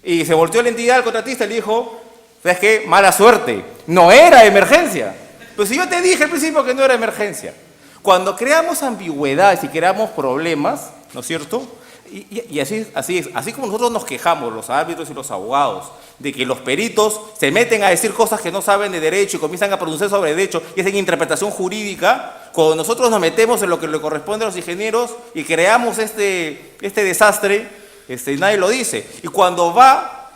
Y se volteó la entidad al contratista y le dijo, ¿sabes qué? Mala suerte, no era emergencia. Pues si yo te dije al principio que no era emergencia. Cuando creamos ambigüedades y creamos problemas, ¿no es cierto? Y así es. Así como nosotros nos quejamos, los árbitros y los abogados, de que los peritos se meten a decir cosas que no saben de derecho y comienzan a pronunciar sobre derecho y hacen interpretación jurídica, cuando nosotros nos metemos en lo que le corresponde a los ingenieros y creamos este desastre, nadie lo dice. Y cuando va,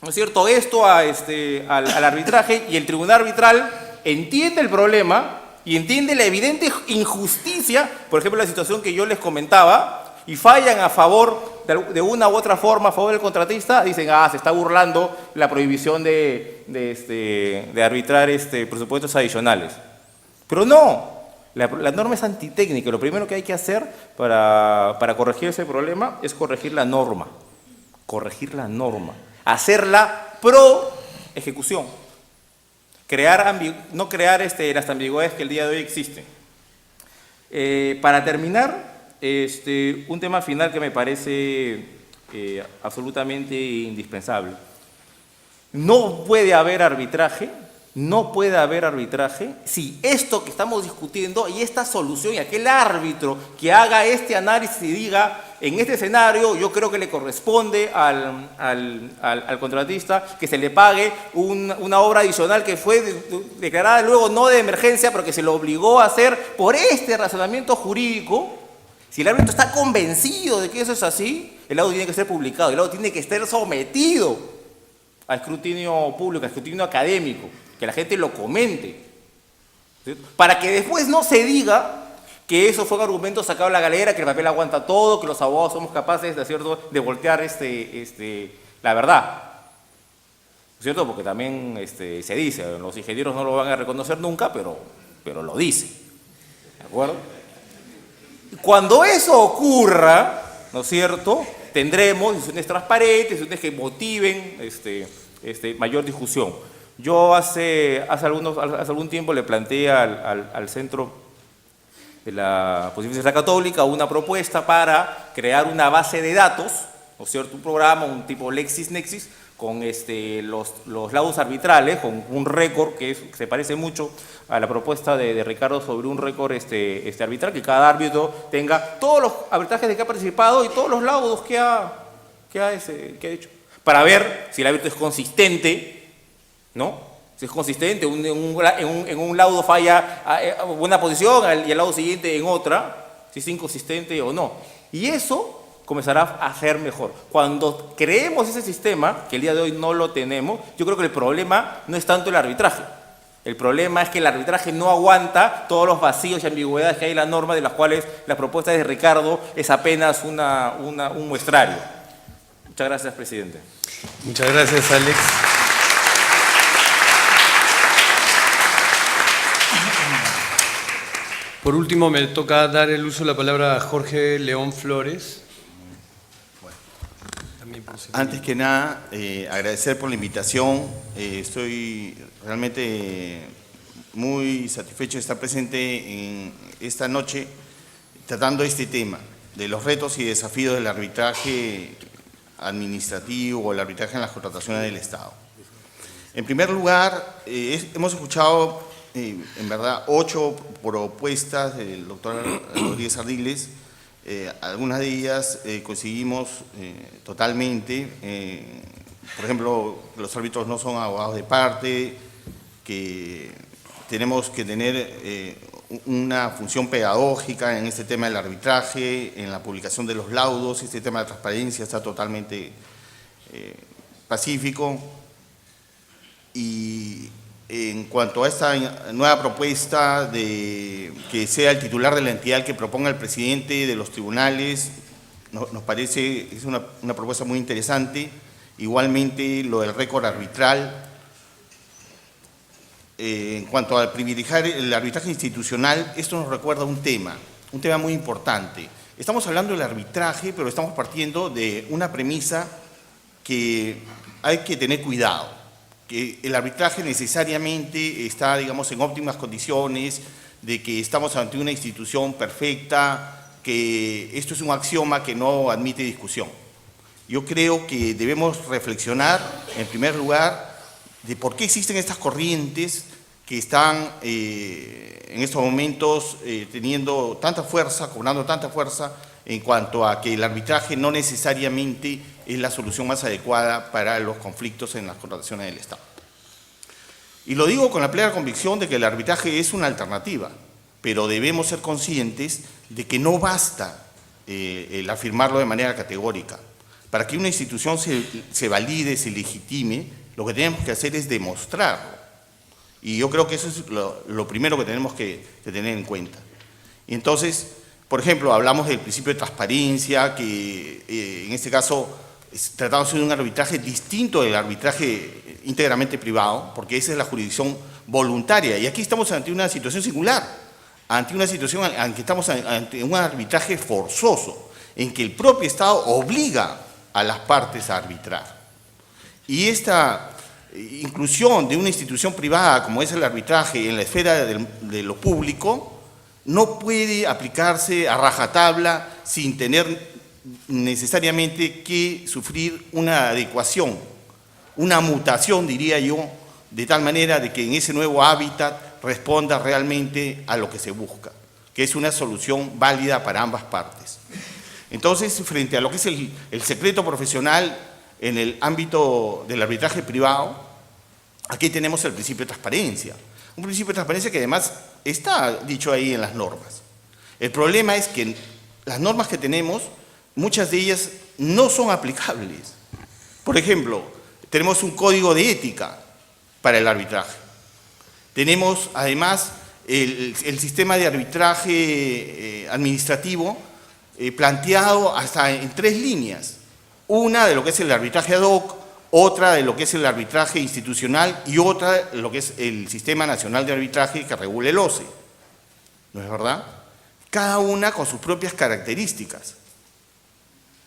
¿no es cierto?, esto al arbitraje y el tribunal arbitral entiende el problema y entiende la evidente injusticia, por ejemplo, la situación que yo les comentaba, y fallan a favor, de una u otra forma, a favor del contratista, dicen, se está burlando la prohibición de arbitrar presupuestos adicionales. Pero no, la norma es antitécnica. Lo primero que hay que hacer para corregir ese problema es corregir la norma, hacerla pro ejecución. No crear las ambigüedades que el día de hoy existen. Para terminar, un tema final que me parece absolutamente indispensable. No puede haber arbitraje, no puede haber arbitraje si esto que estamos discutiendo y esta solución y aquel árbitro que haga este análisis y diga, en este escenario yo creo que le corresponde al contratista que se le pague una obra adicional que fue declarada luego no de emergencia, pero que se lo obligó a hacer por este razonamiento jurídico. Si el árbitro está convencido de que eso es así, el laudo tiene que ser publicado, el laudo tiene que estar sometido a escrutinio público, a escrutinio académico, que la gente lo comente, ¿sí? Para que después no se diga que eso fue un argumento sacado de la galera, que el papel aguanta todo, que los abogados somos capaces de voltear la verdad, ¿cierto? Porque también se dice, los ingenieros no lo van a reconocer nunca, pero lo dicen, ¿de acuerdo? Cuando eso ocurra, ¿no es cierto?, tendremos decisiones transparentes, decisiones que motiven mayor discusión. Yo hace algún tiempo le planteé al Centro de la Pontificia Católica una propuesta para crear una base de datos, ¿no es cierto?, un programa, un tipo LexisNexis, con los laudos arbitrales, con un récord que se parece mucho a la propuesta de Ricardo sobre un récord arbitral, que cada árbitro tenga todos los arbitrajes de que ha participado y todos los laudos que ha hecho, para ver si el árbitro es consistente, ¿no? Si es consistente, en un laudo falla una posición y el laudo siguiente en otra, si es inconsistente o no. Y eso comenzará a ser mejor. Cuando creemos ese sistema, que el día de hoy no lo tenemos, yo creo que el problema no es tanto el arbitraje. El problema es que el arbitraje no aguanta todos los vacíos y ambigüedades que hay en la norma, de las cuales la propuesta de Ricardo es apenas un muestrario. Muchas gracias, presidente. Muchas gracias, Alex. Por último, me toca dar el uso de la palabra a Jorge León Flores. Antes que nada, agradecer por la invitación. Estoy realmente muy satisfecho de estar presente en esta noche tratando este tema de los retos y desafíos del arbitraje administrativo o el arbitraje en las contrataciones del Estado. En primer lugar, hemos escuchado en verdad 8 propuestas del doctor Rodríguez Ardiles. Algunas de ellas coincidimos totalmente. Por ejemplo, los árbitros no son abogados de parte, que tenemos que tener una función pedagógica en este tema del arbitraje, en la publicación de los laudos. Este tema de transparencia está totalmente pacífico. Y en cuanto a esta nueva propuesta de que sea el titular de la entidad que proponga el presidente de los tribunales, nos parece, es una propuesta muy interesante. Igualmente lo del récord arbitral. En cuanto a privilegiar el arbitraje institucional, esto nos recuerda un tema muy importante. Estamos hablando del arbitraje, pero estamos partiendo de una premisa que hay que tener cuidado, que el arbitraje necesariamente está, digamos, en óptimas condiciones, de que estamos ante una institución perfecta, que esto es un axioma que no admite discusión. Yo creo que debemos reflexionar, en primer lugar, de por qué existen estas corrientes que están en estos momentos teniendo tanta fuerza, cobrando tanta fuerza, en cuanto a que el arbitraje no necesariamente es la solución más adecuada para los conflictos en las contrataciones del Estado. Y lo digo con la plena convicción de que el arbitraje es una alternativa, pero debemos ser conscientes de que no basta el afirmarlo de manera categórica. Para que una institución se valide, se legitime, lo que tenemos que hacer es demostrarlo. Y yo creo que eso es lo primero que tenemos que tener en cuenta. Y entonces, por ejemplo, hablamos del principio de transparencia, que en este caso tratándose de un arbitraje distinto del arbitraje íntegramente privado, porque esa es la jurisdicción voluntaria. Y aquí estamos ante una situación singular, ante una situación en que estamos ante un arbitraje forzoso, en que el propio Estado obliga a las partes a arbitrar. Y esta inclusión de una institución privada como es el arbitraje en la esfera de lo público no puede aplicarse a rajatabla sin tener necesariamente que sufrir una adecuación una mutación, diría yo, de tal manera de que en ese nuevo hábitat responda realmente a lo que se busca, que es una solución válida para ambas partes. Entonces, frente a lo que es el secreto profesional en el ámbito del arbitraje privado, aquí tenemos el principio de transparencia. Un principio de transparencia que además está dicho ahí en las normas. El problema es que las normas que tenemos, muchas de ellas no son aplicables. Por ejemplo, tenemos un código de ética para el arbitraje. Tenemos además el sistema de arbitraje administrativo planteado hasta en 3 líneas. Una de lo que es el arbitraje ad hoc, otra de lo que es el arbitraje institucional y otra de lo que es el Sistema Nacional de Arbitraje que regula el OCE. ¿No es verdad? Cada una con sus propias características.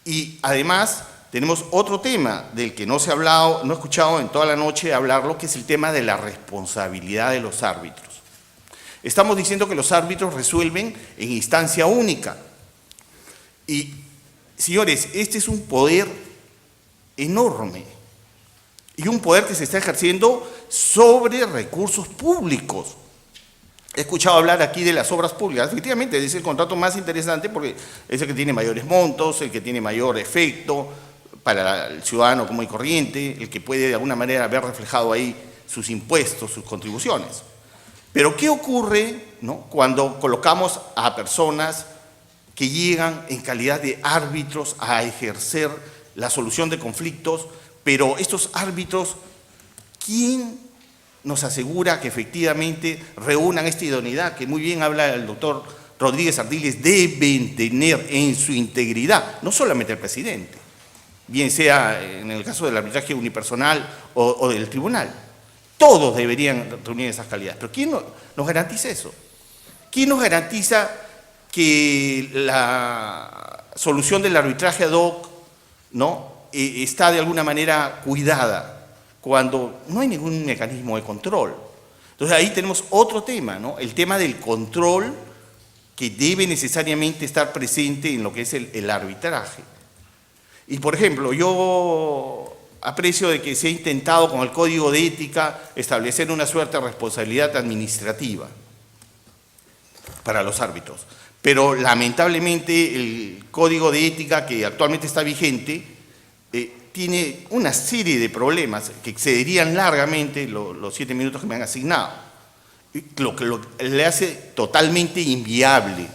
Y además tenemos otro tema del que no se ha hablado, no he escuchado en toda la noche hablarlo, que es el tema de la responsabilidad de los árbitros. Estamos diciendo que los árbitros resuelven en instancia única. Y, señores, este es un poder enorme y un poder que se está ejerciendo sobre recursos públicos. He escuchado hablar aquí de las obras públicas. Efectivamente, es el contrato más interesante porque es el que tiene mayores montos, el que tiene mayor efecto para el ciudadano común y corriente, el que puede de alguna manera ver reflejado ahí sus impuestos, sus contribuciones. Pero ¿qué ocurre, ¿no?, cuando colocamos a personas que llegan en calidad de árbitros a ejercer la solución de conflictos, pero estos árbitros, ¿quién nos asegura que efectivamente reúnan esta idoneidad que muy bien habla el doctor Rodríguez Ardiles, deben tener en su integridad, no solamente el presidente, bien sea en el caso del arbitraje unipersonal o del tribunal? Todos deberían reunir esas calidades. Pero ¿quién nos garantiza eso? ¿Quién nos garantiza que la solución del arbitraje ad hoc, ¿no?, está de alguna manera cuidada cuando no hay ningún mecanismo de control? Entonces ahí tenemos otro tema, ¿no?, el tema del control que debe necesariamente estar presente en lo que es el arbitraje. Y por ejemplo, yo aprecio de que se ha intentado con el Código de Ética establecer una suerte de responsabilidad administrativa para los árbitros. Pero lamentablemente el Código de Ética que actualmente está vigente tiene una serie de problemas que excederían largamente los 7 minutos que me han asignado, lo que le hace totalmente inviable.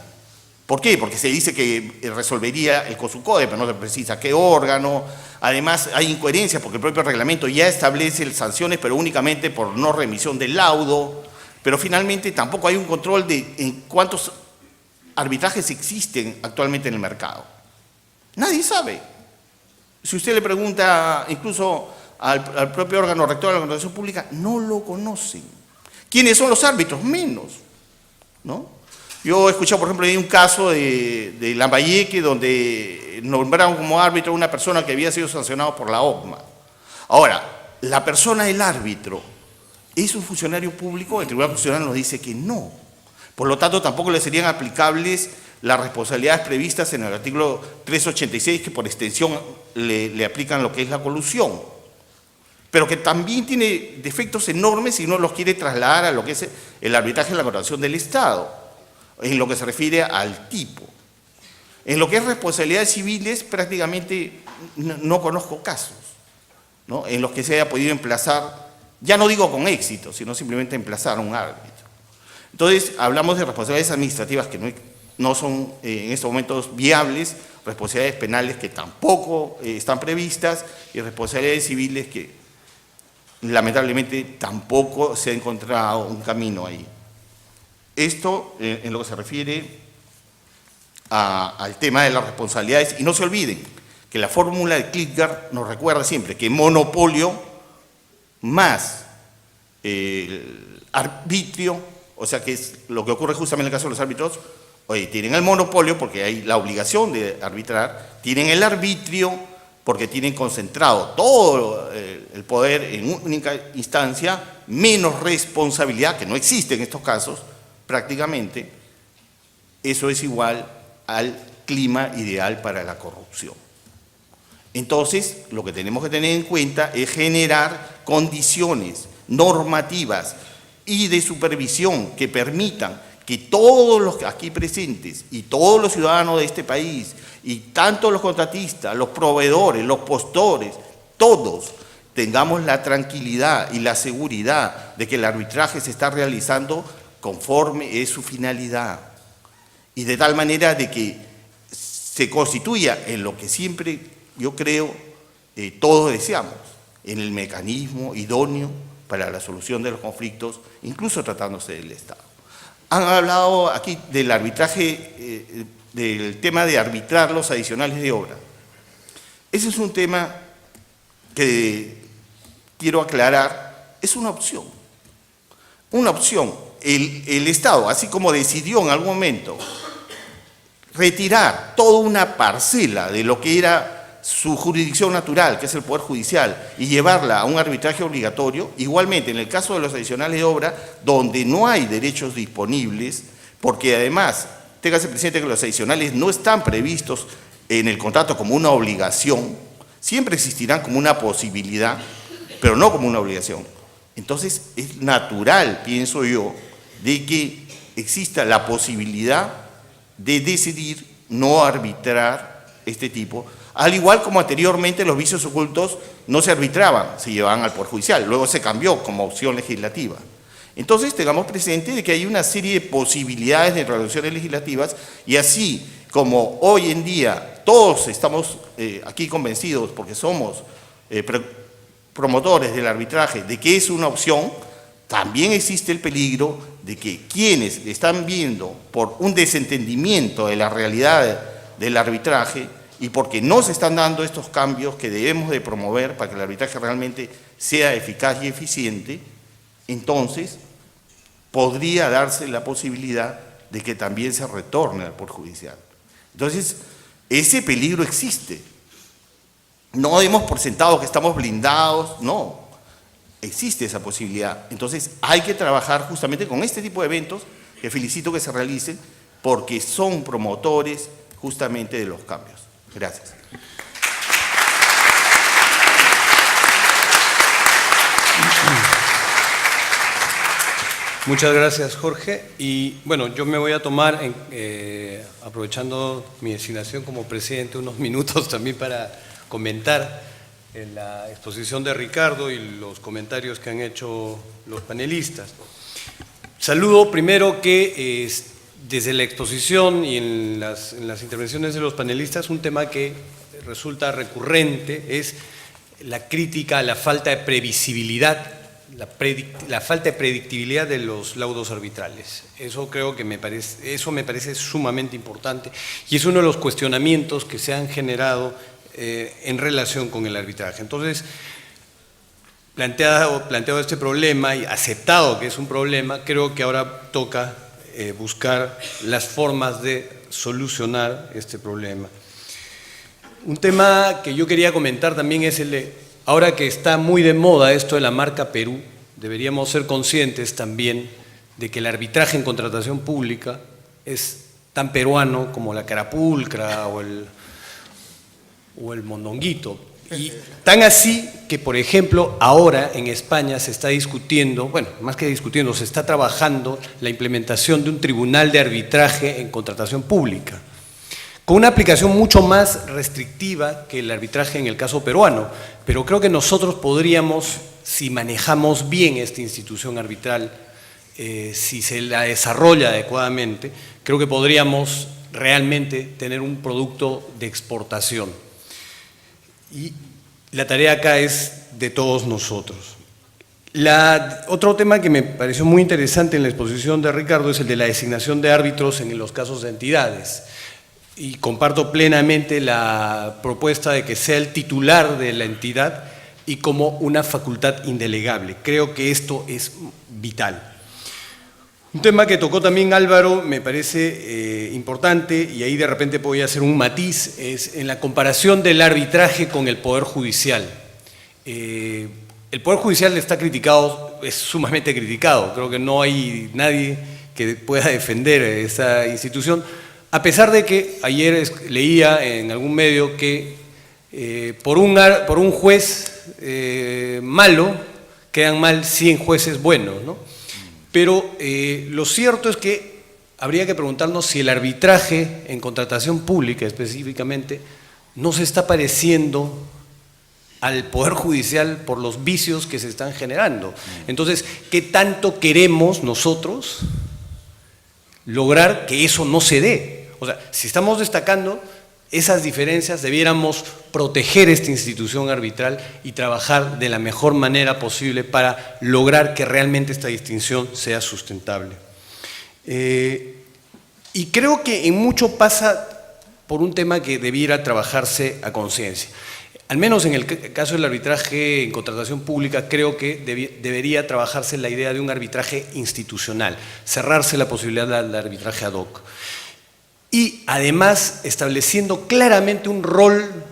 ¿Por qué? Porque se dice que resolvería el COSUCODE, pero no se precisa qué órgano. Además hay incoherencias porque el propio reglamento ya establece sanciones, pero únicamente por no remisión del laudo. Pero finalmente tampoco hay un control de en cuántos arbitrajes existen actualmente en el mercado. Nadie sabe. Si usted le pregunta incluso al propio órgano rector de la contratación pública, no lo conocen. ¿Quiénes son los árbitros? Menos, ¿no? Yo he escuchado, por ejemplo, hay un caso de Lambayeque donde nombraron como árbitro a una persona que había sido sancionado por la OCMA. Ahora, la persona, el árbitro, ¿es un funcionario público? El Tribunal Constitucional nos dice que no. Por lo tanto, tampoco le serían aplicables las responsabilidades previstas en el artículo 386, que por extensión le aplican lo que es la colusión, pero que también tiene defectos enormes si uno los quiere trasladar a lo que es el arbitraje en la contratación del Estado, en lo que se refiere al tipo. En lo que es responsabilidades civiles, prácticamente no conozco casos, ¿no?, en los que se haya podido emplazar, ya no digo con éxito, sino simplemente emplazar a un árbitro. Entonces, hablamos de responsabilidades administrativas que no son en estos momentos viables, responsabilidades penales que tampoco están previstas y responsabilidades civiles que lamentablemente tampoco se ha encontrado un camino ahí. Esto en lo que se refiere al tema de las responsabilidades. Y no se olviden que la fórmula de Klitgard nos recuerda siempre que monopolio más arbitrio, o sea que es lo que ocurre justamente en el caso de los árbitros. Oye, tienen el monopolio porque hay la obligación de arbitrar, tienen el arbitrio porque tienen concentrado todo el poder en una única instancia, menos responsabilidad, que no existe en estos casos prácticamente. Eso es igual al clima ideal para la corrupción. Entonces, lo que tenemos que tener en cuenta es generar condiciones normativas y de supervisión que permitan que todos los aquí presentes y todos los ciudadanos de este país, y tanto los contratistas, los proveedores, los postores, todos tengamos la tranquilidad y la seguridad de que el arbitraje se está realizando conforme es su finalidad, y de tal manera de que se constituya en lo que siempre, yo creo, todos deseamos, en el mecanismo idóneo para la solución de los conflictos, incluso tratándose del Estado. Han hablado aquí del arbitraje, del tema de arbitrar los adicionales de obra. Ese es un tema que quiero aclarar, es una opción. Una opción. El Estado, así como decidió en algún momento retirar toda una parcela de lo que era su jurisdicción natural, que es el Poder Judicial, y llevarla a un arbitraje obligatorio, igualmente en el caso de los adicionales de obra, donde no hay derechos disponibles, porque además, téngase presente que los adicionales no están previstos en el contrato como una obligación, siempre existirán como una posibilidad, pero no como una obligación. Entonces, es natural, pienso yo, de que exista la posibilidad de decidir no arbitrar este tipo, al igual como anteriormente los vicios ocultos no se arbitraban, se llevaban al Poder Judicial, luego se cambió como opción legislativa. Entonces tengamos presente de que hay una serie de posibilidades de resoluciones legislativas, y así como hoy en día todos estamos aquí convencidos, porque somos promotores del arbitraje, de que es una opción, también existe el peligro de que quienes están viendo por un desentendimiento de la realidad del arbitraje y porque no se están dando estos cambios que debemos de promover para que el arbitraje realmente sea eficaz y eficiente, entonces podría darse la posibilidad de que también se retorne al Poder Judicial. Entonces, ese peligro existe. No demos por sentado que estamos blindados, no. Existe esa posibilidad. Entonces, hay que trabajar justamente con este tipo de eventos, que felicito que se realicen, porque son promotores justamente de los cambios. Gracias. Muchas gracias, Jorge. Y bueno, yo me voy a tomar, aprovechando mi designación como presidente, unos minutos también para comentar la exposición de Ricardo y los comentarios que han hecho los panelistas. Saludo primero que desde la exposición y en las intervenciones de los panelistas, un tema que resulta recurrente es la crítica a la falta de previsibilidad, la falta de predictibilidad de los laudos arbitrales. Eso creo que me parece sumamente importante y es uno de los cuestionamientos que se han generado en relación con el arbitraje. Entonces, planteado este problema y aceptado que es un problema, creo que ahora toca buscar las formas de solucionar este problema. Un tema que yo quería comentar también es el de, ahora que está muy de moda esto de la marca Perú, deberíamos ser conscientes también de que el arbitraje en contratación pública es tan peruano como la carapulcra o el mondonguito. Y tan así que, por ejemplo, ahora en España se está discutiendo, bueno, más que discutiendo, se está trabajando la implementación de un tribunal de arbitraje en contratación pública, con una aplicación mucho más restrictiva que el arbitraje en el caso peruano. Pero creo que nosotros podríamos, si manejamos bien esta institución arbitral, si se la desarrolla adecuadamente, creo que podríamos realmente tener un producto de exportación. Y la tarea acá es de todos nosotros. Otro tema que me pareció muy interesante en la exposición de Ricardo es el de la designación de árbitros en los casos de entidades. Y comparto plenamente la propuesta de que sea el titular de la entidad y como una facultad indelegable. Creo que esto es vital. Un tema que tocó también Álvaro me parece importante, y ahí de repente voy a hacer un matiz, es en la comparación del arbitraje con el Poder Judicial. El Poder Judicial está criticado, es sumamente criticado, creo que no hay nadie que pueda defender esa institución, a pesar de que ayer leía en algún medio que por un juez malo quedan mal 100 jueces buenos, ¿no? Pero lo cierto es que habría que preguntarnos si el arbitraje en contratación pública específicamente no se está pareciendo al Poder Judicial por los vicios que se están generando. Entonces, ¿qué tanto queremos nosotros lograr que eso no se dé? O sea, si estamos destacando esas diferencias, debiéramos proteger esta institución arbitral y trabajar de la mejor manera posible para lograr que realmente esta distinción sea sustentable. Y creo que en mucho pasa por un tema que debiera trabajarse a conciencia. Al menos en el caso del arbitraje en contratación pública, creo que debería trabajarse la idea de un arbitraje institucional, cerrarse la posibilidad del arbitraje ad hoc. Y además estableciendo claramente un rol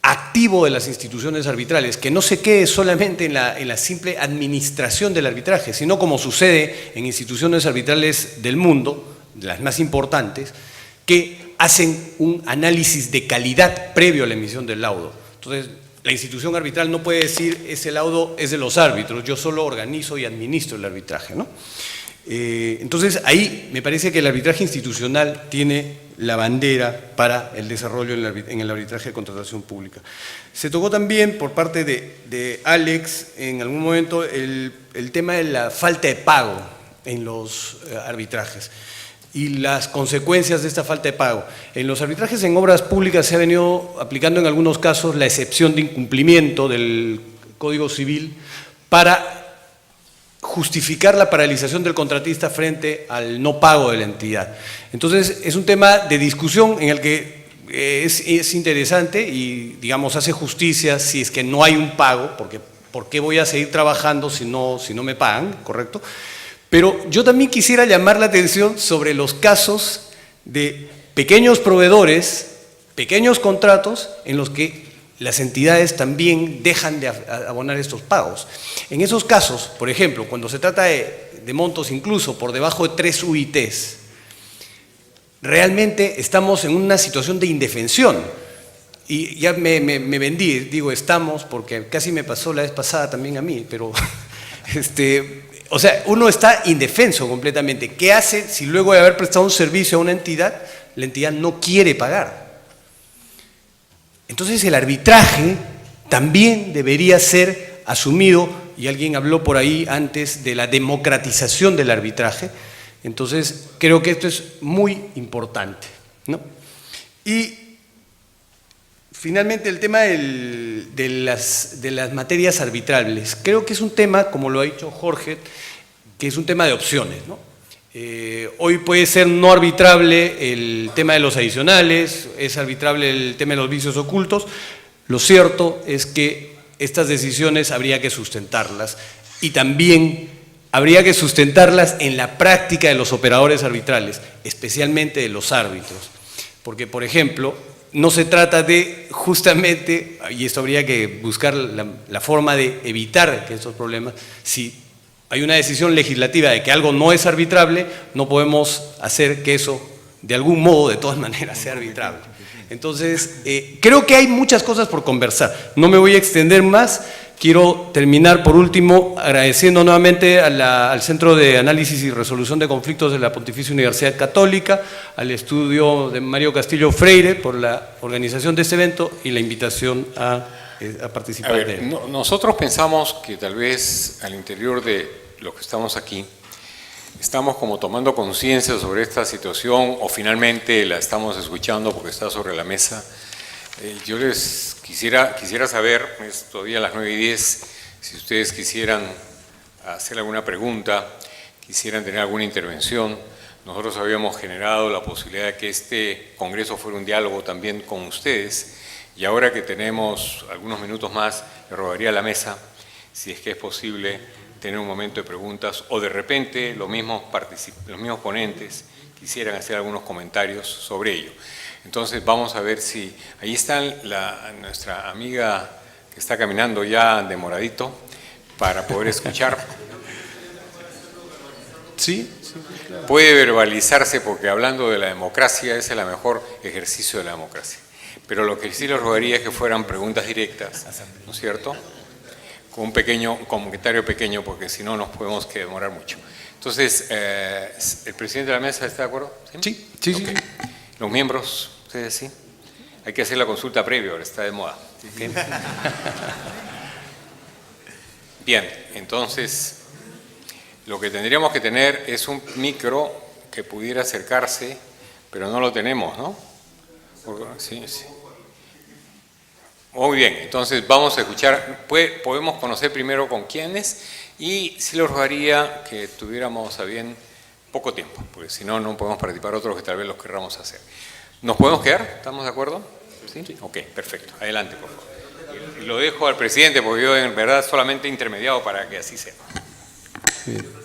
activo de las instituciones arbitrales, que no se quede solamente en la simple administración del arbitraje, sino como sucede en instituciones arbitrales del mundo, de las más importantes, que hacen un análisis de calidad previo a la emisión del laudo. Entonces, la institución arbitral no puede decir ese laudo es de los árbitros, yo solo organizo y administro el arbitraje, ¿no? Entonces, ahí me parece que el arbitraje institucional tiene la bandera para el desarrollo en el arbitraje de contratación pública. Se tocó también por parte de Alex en algún momento el tema de la falta de pago en los arbitrajes y las consecuencias de esta falta de pago. En los arbitrajes en obras públicas se ha venido aplicando en algunos casos la excepción de incumplimiento del Código Civil para justificar la paralización del contratista frente al no pago de la entidad. Entonces, es un tema de discusión en el que es interesante y, digamos, hace justicia si es que no hay un pago, porque ¿por qué voy a seguir trabajando si no me pagan? ¿Correcto? Pero yo también quisiera llamar la atención sobre los casos de pequeños proveedores, pequeños contratos en los que las entidades también dejan de abonar estos pagos. En esos casos, por ejemplo, cuando se trata de montos incluso por debajo de 3 UITs, realmente estamos en una situación de indefensión. Y ya me vendí, digo estamos, porque casi me pasó la vez pasada también a mí, pero o sea, uno está indefenso completamente. ¿Qué hace si luego de haber prestado un servicio a una entidad, la entidad no quiere pagar? Entonces el arbitraje también debería ser asumido, y alguien habló por ahí antes de la democratización del arbitraje, entonces creo que esto es muy importante, ¿no? Y finalmente el tema de las materias arbitrables, creo que es un tema, como lo ha dicho Jorge, que es un tema de opciones, ¿no? Hoy puede ser no arbitrable el tema de los adicionales, es arbitrable el tema de los vicios ocultos. Lo cierto es que estas decisiones habría que sustentarlas y también habría que sustentarlas en la práctica de los operadores arbitrales, especialmente de los árbitros. Porque, por ejemplo, no se trata de justamente, y esto habría que buscar la forma de evitar que estos problemas, si hay una decisión legislativa de que algo no es arbitrable, no podemos hacer que eso, de algún modo, de todas maneras, sea arbitrable. Entonces, creo que hay muchas cosas por conversar. No me voy a extender más. Quiero terminar, por último, agradeciendo nuevamente al Centro de Análisis y Resolución de Conflictos de la Pontificia Universidad Católica, al estudio de Mario Castillo Freire por la organización de este evento y la invitación a participar de él. Nosotros pensamos que tal vez al interior de los que estamos aquí, estamos como tomando conciencia sobre esta situación o finalmente la estamos escuchando porque está sobre la mesa. Yo les quisiera saber, es todavía las 9:10, si ustedes quisieran hacer alguna pregunta, quisieran tener alguna intervención. Nosotros habíamos generado la posibilidad de que este congreso fuera un diálogo también con ustedes. Y ahora que tenemos algunos minutos más, le rogaría a la mesa, si es que es posible, tener un momento de preguntas o de repente los mismos ponentes quisieran hacer algunos comentarios sobre ello. Entonces vamos a ver si… Ahí está nuestra amiga que está caminando ya de moradito para poder escuchar. Sí, claro. Puede verbalizarse porque hablando de la democracia ese es el mejor ejercicio de la democracia. pero lo que sí les rogaría es que fueran preguntas directas, ¿no es cierto? Con un comentario pequeño, porque si no nos podemos demorar mucho. Entonces, ¿el presidente de la mesa está de acuerdo? Sí, sí, sí. Ok. Los miembros, ustedes sí. Hay que hacer la consulta previa, ahora está de moda. ¿Ok? Bien, entonces, lo que tendríamos que tener es un micro que pudiera acercarse, pero no lo tenemos, ¿no? Sí, sí. Muy bien, entonces vamos a escuchar, podemos conocer primero con quiénes y sí les rogaría que tuviéramos a bien poco tiempo, porque si no, no podemos participar otros que tal vez los querramos hacer. ¿Nos podemos quedar? ¿Estamos de acuerdo? ¿Sí? Ok, perfecto. Adelante, por favor. Y lo dejo al presidente, porque yo en verdad solamente he intermediado para que así sea. Bien.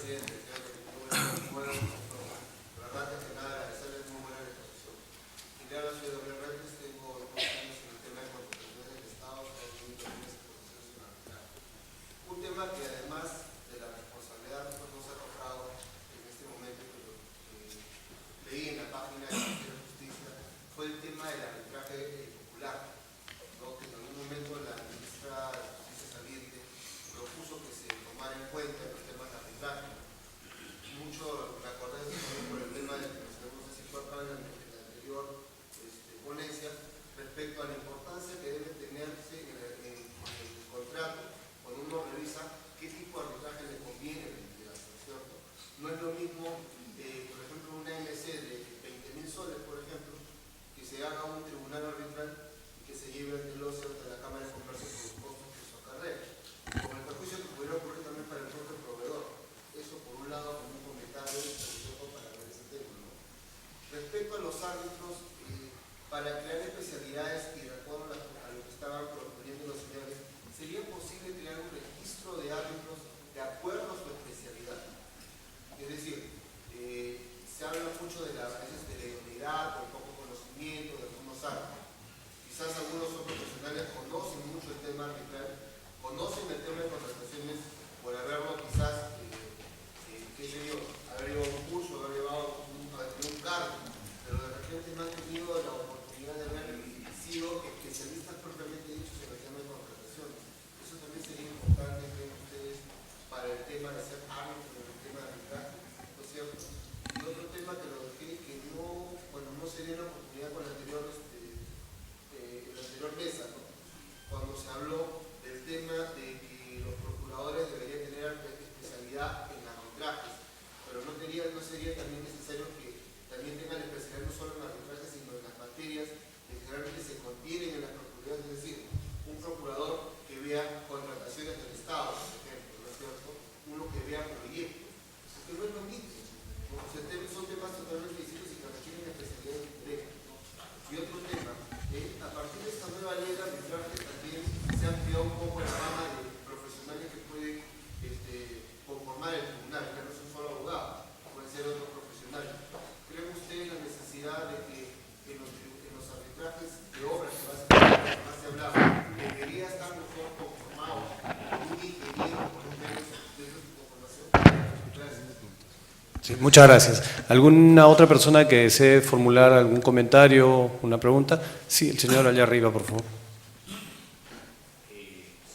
Sí, muchas gracias. ¿Alguna otra persona que desee formular algún comentario, una pregunta? Sí, el señor allá arriba, por favor.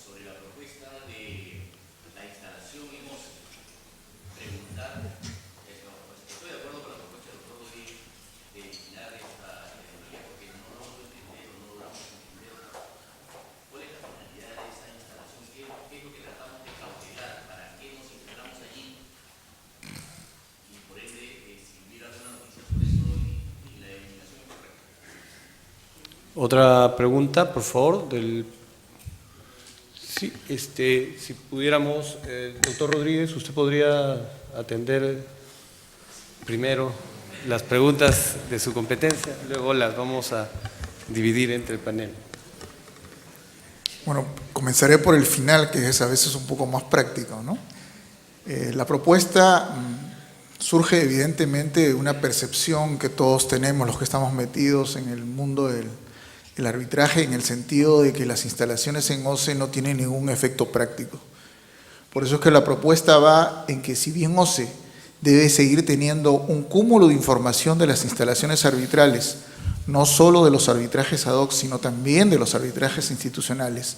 Sobre la propuesta de la instalación en OCE, preguntar, estoy de acuerdo con la propuesta del doctor Rodríguez de destinar esta tecnología, porque no lo entender, no logramos entender cuál es la finalidad de esa instalación, qué es lo que tratamos de cautelar, para qué nos instalamos allí. Por ende, si hubiera alguna noticia sobre eso y la eliminación es correcta. Otra pregunta, por favor, Sí, si pudiéramos, doctor Rodríguez, usted podría atender primero las preguntas de su competencia, luego las vamos a dividir entre el panel. Bueno, comenzaré por el final, que es a veces un poco más práctico, ¿no? La propuesta surge evidentemente de una percepción que todos tenemos, los que estamos metidos en el mundo del arbitraje, en el sentido de que las instalaciones en OCE no tienen ningún efecto práctico. Por eso es que la propuesta va en que si bien OCE debe seguir teniendo un cúmulo de información de las instalaciones arbitrales, no solo de los arbitrajes ad hoc, sino también de los arbitrajes institucionales,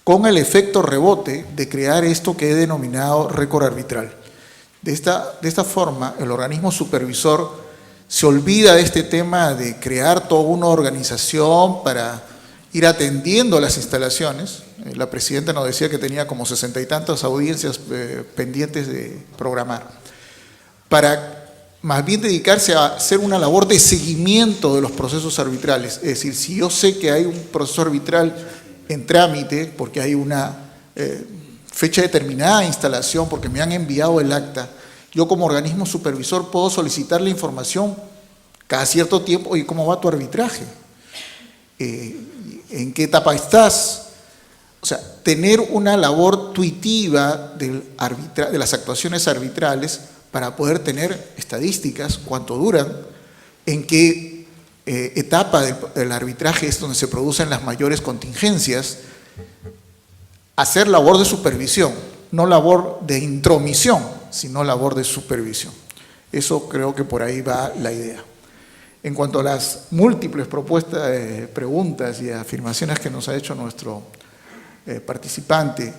con el efecto rebote de crear esto que he denominado récord arbitral. De esta forma, el organismo supervisor se olvida de este tema de crear toda una organización para ir atendiendo las instalaciones. La presidenta nos decía que tenía como 60 y tantas audiencias pendientes de programar, para más bien dedicarse a hacer una labor de seguimiento de los procesos arbitrales. Es decir, si yo sé que hay un proceso arbitral en trámite, porque hay una fecha determinada de instalación, porque me han enviado el acta, yo como organismo supervisor puedo solicitar la información cada cierto tiempo. Oye, ¿cómo va tu arbitraje? ¿En qué etapa estás? O sea, tener una labor tuitiva de las actuaciones arbitrales para poder tener estadísticas, cuánto duran, en qué etapa del arbitraje es donde se producen las mayores contingencias, hacer labor de supervisión, no labor de intromisión, sino labor de supervisión. Eso creo que por ahí va la idea. En cuanto a las múltiples propuestas, preguntas y afirmaciones que nos ha hecho nuestro participante,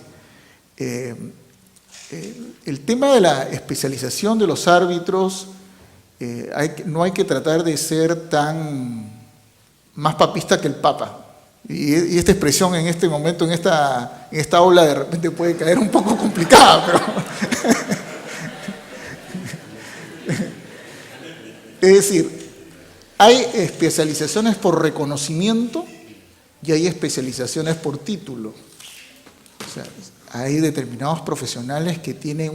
el tema de la especialización de los árbitros, no hay que tratar de ser más papista que el Papa. Y esta expresión en este momento, en esta aula, de repente puede caer un poco complicada, pero es decir, hay especializaciones por reconocimiento y hay especializaciones por título. O sea, hay determinados profesionales que tienen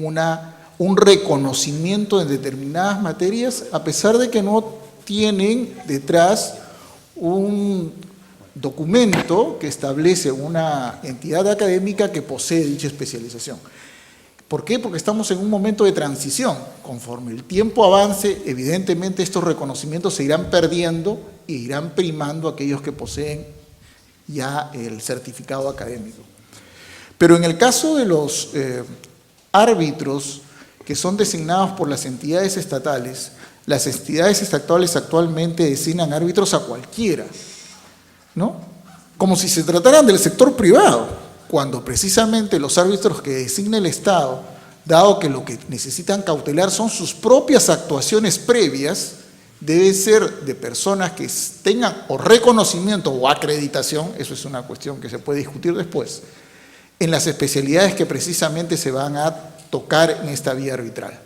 un reconocimiento en determinadas materias, a pesar de que no tienen detrás un documento que establece una entidad académica que posee dicha especialización. ¿Por qué? Porque estamos en un momento de transición. Conforme el tiempo avance, evidentemente estos reconocimientos se irán perdiendo e irán primando aquellos que poseen ya el certificado académico. Pero en el caso de los árbitros que son designados por las entidades estatales, las entidades estatales actualmente designan árbitros a cualquiera, ¿no? Como si se trataran del sector privado, cuando precisamente los árbitros que designa el Estado, dado que lo que necesitan cautelar son sus propias actuaciones previas, debe ser de personas que tengan o reconocimiento o acreditación, eso es una cuestión que se puede discutir después, en las especialidades que precisamente se van a tocar en esta vía arbitral.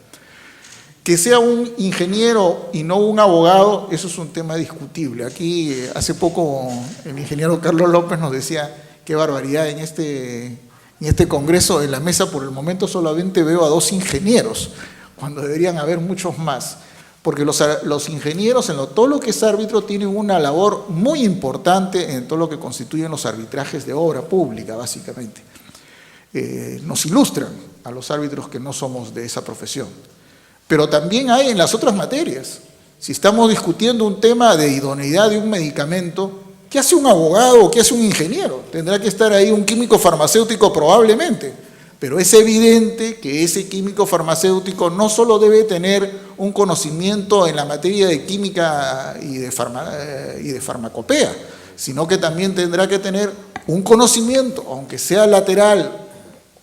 Que sea un ingeniero y no un abogado, eso es un tema discutible. Aquí hace poco el ingeniero Carlos López nos decía, qué barbaridad, en este congreso, en la mesa por el momento solamente veo a 2 ingenieros, cuando deberían haber muchos más. Porque los ingenieros en todo lo que es árbitro tienen una labor muy importante en todo lo que constituyen los arbitrajes de obra pública, básicamente. Nos ilustran a los árbitros que no somos de esa profesión. Pero también hay en las otras materias. Si estamos discutiendo un tema de idoneidad de un medicamento, ¿qué hace un abogado o qué hace un ingeniero? Tendrá que estar ahí un químico farmacéutico probablemente, pero es evidente que ese químico farmacéutico no solo debe tener un conocimiento en la materia de química y de farmacopea, sino que también tendrá que tener un conocimiento, aunque sea lateral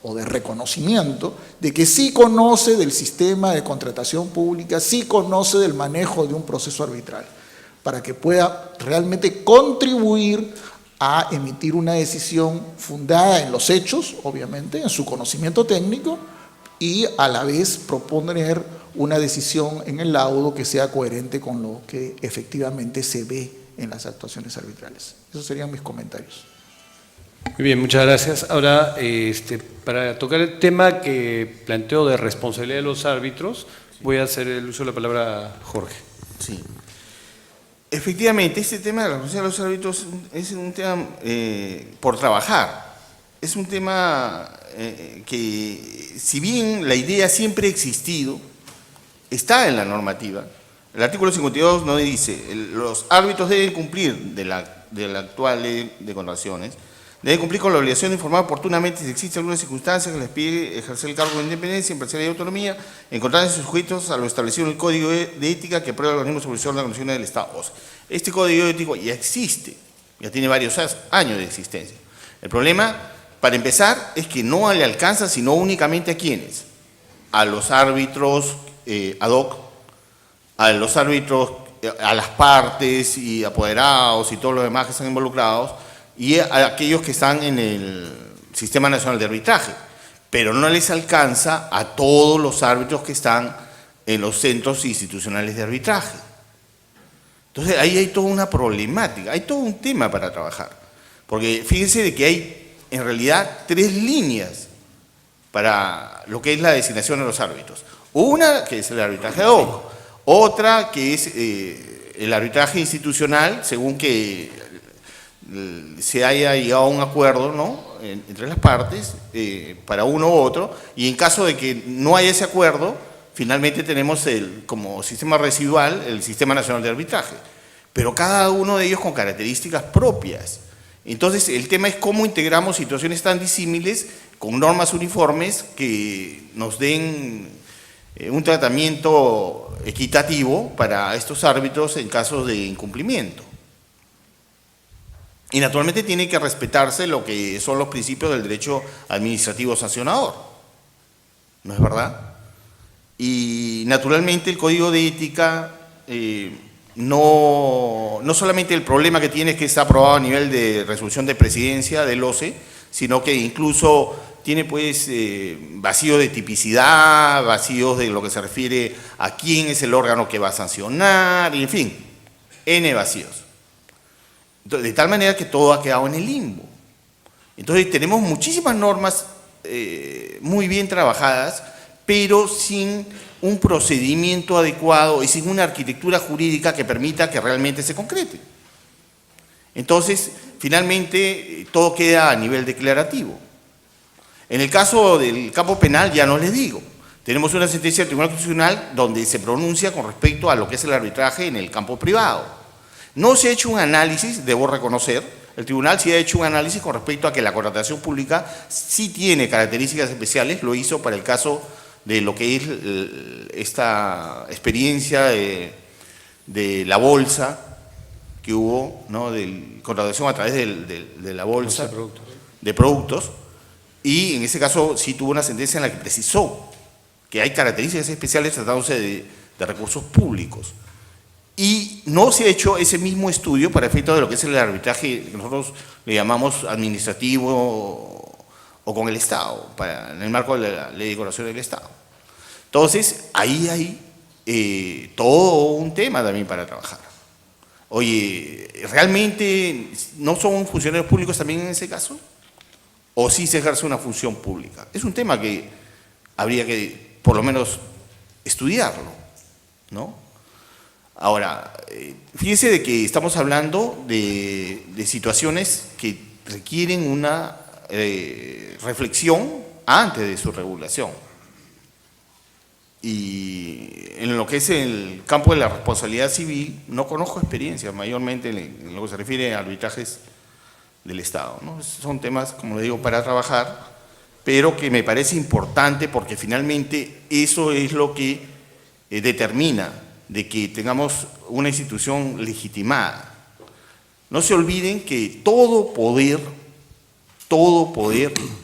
o de reconocimiento, de que sí conoce del sistema de contratación pública, sí conoce del manejo de un proceso arbitral, para que pueda realmente contribuir a emitir una decisión fundada en los hechos, obviamente, en su conocimiento técnico, y a la vez proponer una decisión en el laudo que sea coherente con lo que efectivamente se ve en las actuaciones arbitrales. Esos serían mis comentarios. Muy bien, muchas gracias. Ahora, para tocar el tema que planteo de responsabilidad de los árbitros, voy a hacer el uso de la palabra a Jorge. Sí. Efectivamente, este tema de la responsabilidad de los árbitros es un tema por trabajar. Es un tema que, si bien la idea siempre ha existido, está en la normativa. El artículo 52 no dice, los árbitros deben cumplir de la actual ley de contrataciones, debe cumplir con la obligación de informar oportunamente si existe alguna circunstancia que les pide ejercer el cargo de independencia, imparcialidad y autonomía, encontrándose sujetos a lo establecido en el Código de Ética que aprueba el organismo supervisor de la Constitución del Estado. O sea, este Código ético ya existe, ya tiene varios años de existencia. El problema, para empezar, es que no le alcanza sino únicamente a quienes, a los árbitros ad hoc, a los árbitros, a las partes y apoderados y todos los demás que están involucrados, y a aquellos que están en el Sistema Nacional de Arbitraje, pero no les alcanza a todos los árbitros que están en los centros institucionales de arbitraje. Entonces ahí hay toda una problemática, hay todo un tema para trabajar, porque fíjense de que hay en realidad 3 líneas para lo que es la designación de los árbitros. Una que es el arbitraje ad hoc, otra que es el arbitraje institucional, según que se haya llegado a un acuerdo, ¿no?, entre las partes para uno u otro, y en caso de que no haya ese acuerdo, finalmente tenemos como sistema residual el Sistema Nacional de Arbitraje, pero cada uno de ellos con características propias. Entonces el tema es cómo integramos situaciones tan disímiles con normas uniformes que nos den un tratamiento equitativo para estos árbitros en casos de incumplimiento. Y naturalmente tiene que respetarse lo que son los principios del derecho administrativo sancionador, ¿no es verdad? Y naturalmente el Código de Ética, no solamente el problema que tiene es que está aprobado a nivel de resolución de presidencia del OCE, sino que incluso tiene pues vacíos de tipicidad, vacíos de lo que se refiere a quién es el órgano que va a sancionar, y en fin, N vacíos. De tal manera que todo ha quedado en el limbo. Entonces tenemos muchísimas normas muy bien trabajadas, pero sin un procedimiento adecuado y sin una arquitectura jurídica que permita que realmente se concrete. Entonces, finalmente, todo queda a nivel declarativo. En el caso del campo penal, ya no les digo. Tenemos una sentencia del Tribunal Constitucional donde se pronuncia con respecto a lo que es el arbitraje en el campo privado. No se ha hecho un análisis, debo reconocer, el tribunal sí ha hecho un análisis con respecto a que la contratación pública sí tiene características especiales, lo hizo para el caso de lo que es esta experiencia de la bolsa que hubo, ¿no?, de contratación a través de la bolsa de productos, y en ese caso sí tuvo una sentencia en la que precisó que hay características especiales tratándose de recursos públicos. Y no se ha hecho ese mismo estudio para efectos de lo que es el arbitraje que nosotros le llamamos administrativo o con el Estado, en el marco de la Ley de Colaboración del Estado. Entonces, ahí hay todo un tema también para trabajar. Oye, ¿realmente no son funcionarios públicos también en ese caso? ¿O sí se ejerce una función pública? Es un tema que habría que, por lo menos, estudiarlo, ¿no? Ahora, fíjese de que estamos hablando de situaciones que requieren una reflexión antes de su regulación. Y en lo que es el campo de la responsabilidad civil, no conozco experiencia, mayormente en lo que se refiere a arbitrajes del Estado, ¿no? Son temas, como le digo, para trabajar, pero que me parece importante porque finalmente eso es lo que determina de que tengamos una institución legitimada. No se olviden que todo poder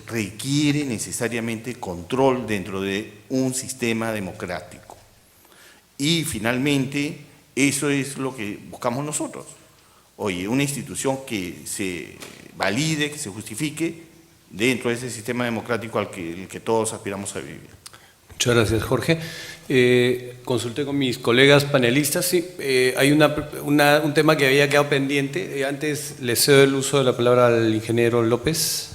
requiere necesariamente control dentro de un sistema democrático. Y finalmente, eso es lo que buscamos nosotros. Oye, una institución que se valide, que se justifique dentro de ese sistema democrático al que todos aspiramos a vivir. Muchas gracias, Jorge. Consulté con mis colegas panelistas, sí, hay un tema que había quedado pendiente. Antes le cedo el uso de la palabra al ingeniero López.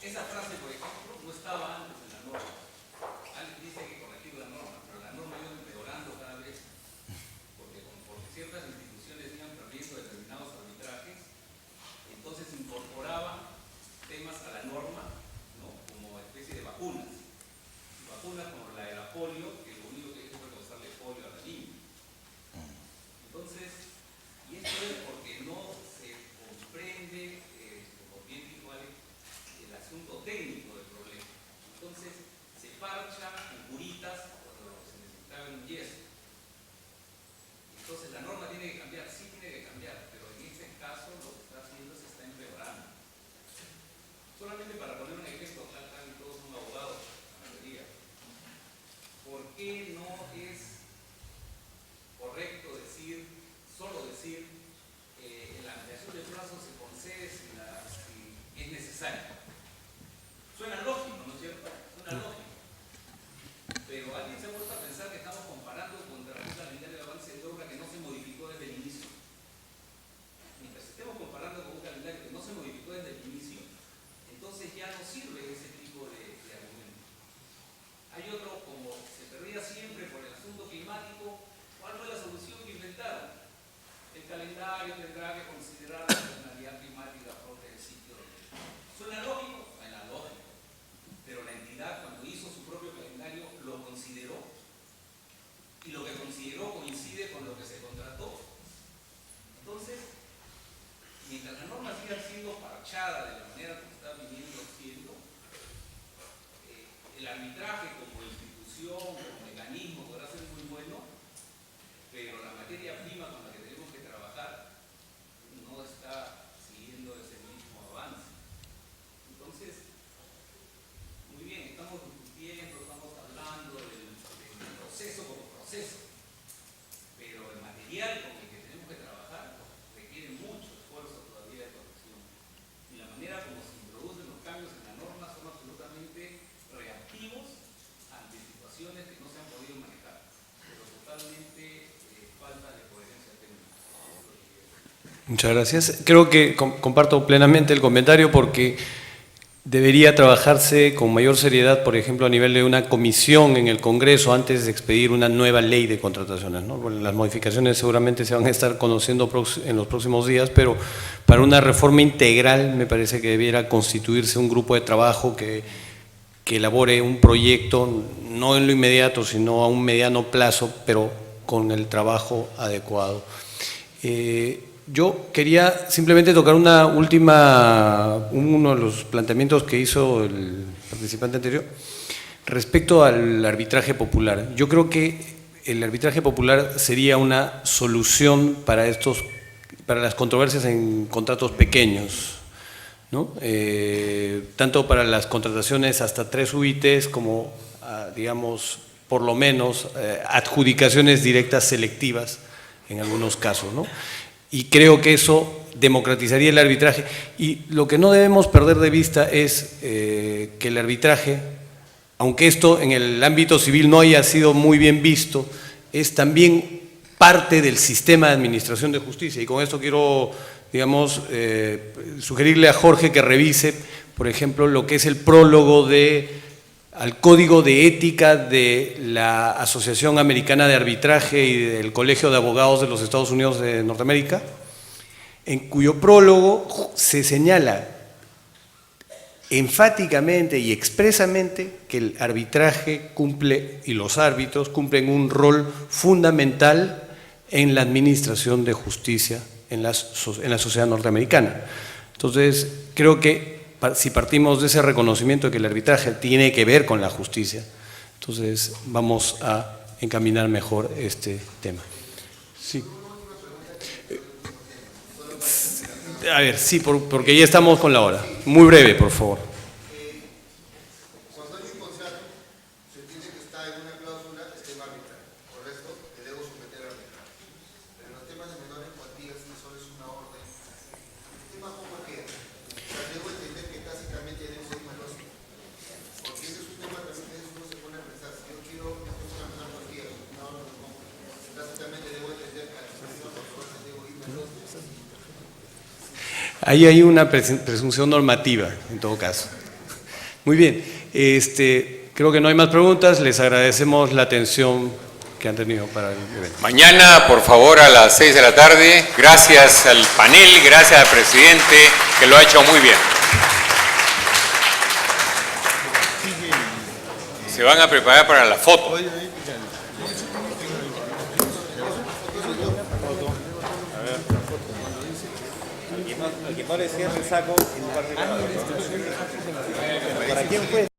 esa frase, por ejemplo, no estaba antes en la norma. Alguien dice que corregir la norma, pero la norma iba empeorando cada vez, porque ciertas instituciones iban perdiendo determinados arbitrajes, entonces incorporaban temas a la norma, ¿no? Como especie de vacunas. Vacunas como la de la polio, que lo único que hizo fue causarle polio a la niña. Entonces, y esto es porque no se comprende, como bien dijo Alex, el asunto técnico del problema. Entonces, se parcha con curitas cuando se necesitaba un yeso. Entonces, la norma tiene que cambiar, sí tiene que cambiar, pero en este caso lo que está haciendo se está empeorando. Solamente para poner un ejemplo, tal y todos son abogados, la mayoría. ¿Por qué no es correcto decir, solo decir, la ampliación de plazo se concede si es necesario? Suena lógico, ¿no es cierto? Suena lógico. Pero alguien se ha puesto a pensar que estamos comparando contra un calendario de avance de obra que no se modificó desde el inicio. Mientras estemos comparando con un calendario que no se modificó desde el inicio, entonces ya no sirve ese tipo de argumento. Hay otro, como se perdía siempre por el asunto climático, ¿cuál fue la solución que inventaron? El calendario tendrá que considerar la externalidad climática propia del sitio. ¿Suena lógico? Suena lógico. Pero la entidad, cuando hizo su propio calendario, lo consideró. Y lo que consideró coincide con lo que se contrató. Entonces, mientras la norma siga siendo parchada de la manera que está viniendo siendo, el arbitraje como institución, como mecanismo podrá ser muy bueno, pero la materia prima con la que tenemos que trabajar no está siguiendo ese mismo avance. Entonces, muy bien, estamos discutiendo, estamos hablando del proceso como proceso, pero el material con el que tenemos que trabajar requiere mucho esfuerzo todavía de corrección. Y la manera como se introducen los cambios en la norma son absolutamente reactivos ante situaciones que no se han podido manejar, pero totalmente falta de coherencia técnica. Muchas gracias. Creo que comparto plenamente el comentario porque debería trabajarse con mayor seriedad, por ejemplo, a nivel de una comisión en el Congreso antes de expedir una nueva ley de contrataciones, ¿no? Bueno, las modificaciones seguramente se van a estar conociendo en los próximos días, pero para una reforma integral me parece que debiera constituirse un grupo de trabajo que elabore un proyecto, no en lo inmediato, sino a un mediano plazo, pero con el trabajo adecuado. Yo quería simplemente tocar uno de los planteamientos que hizo el participante anterior respecto al arbitraje popular. Yo creo que el arbitraje popular sería una solución para las controversias en contratos pequeños, ¿no? Tanto para las contrataciones hasta 3 UITs como, digamos, por lo menos adjudicaciones directas selectivas en algunos casos, ¿no? Y creo que eso democratizaría el arbitraje. Y lo que no debemos perder de vista es que el arbitraje, aunque esto en el ámbito civil no haya sido muy bien visto, es también parte del sistema de administración de justicia. Y con esto quiero, digamos, sugerirle a Jorge que revise, por ejemplo, lo que es el prólogo al Código de Ética de la Asociación Americana de Arbitraje y del Colegio de Abogados de los Estados Unidos de Norteamérica, en cuyo prólogo se señala enfáticamente y expresamente que el arbitraje cumple y los árbitros cumplen un rol fundamental en la administración de justicia en la sociedad norteamericana. Entonces, creo que si partimos de ese reconocimiento de que el arbitraje tiene que ver con la justicia, entonces vamos a encaminar mejor este tema. Sí. A ver, sí, porque ya estamos con la hora. Muy breve, por favor. Cuando hay un contrato, se entiende que está en una cláusula de tema arbitral. Por esto, te debo someter a arbitrar. Pero en los temas de menores cuantías, si solo es una orden, el tema poco queda. O sea, debo entender que tácitamente debo ser más lógico. Porque ese es un tema también que uno se pone a pensar. Si yo quiero una menor cuantía, una orden de compra, tácitamente debo entender que a la expresión por orden debo ir más lógico. Ahí hay una presunción normativa, en todo caso. Muy bien. Creo que no hay más preguntas. Les agradecemos la atención que han tenido para el evento. Mañana, por favor, a las 6 de la tarde. Gracias al panel, gracias al presidente, que lo ha hecho muy bien. Se van a preparar para la foto. Al que no le cierre el saco, ¿para quién fue?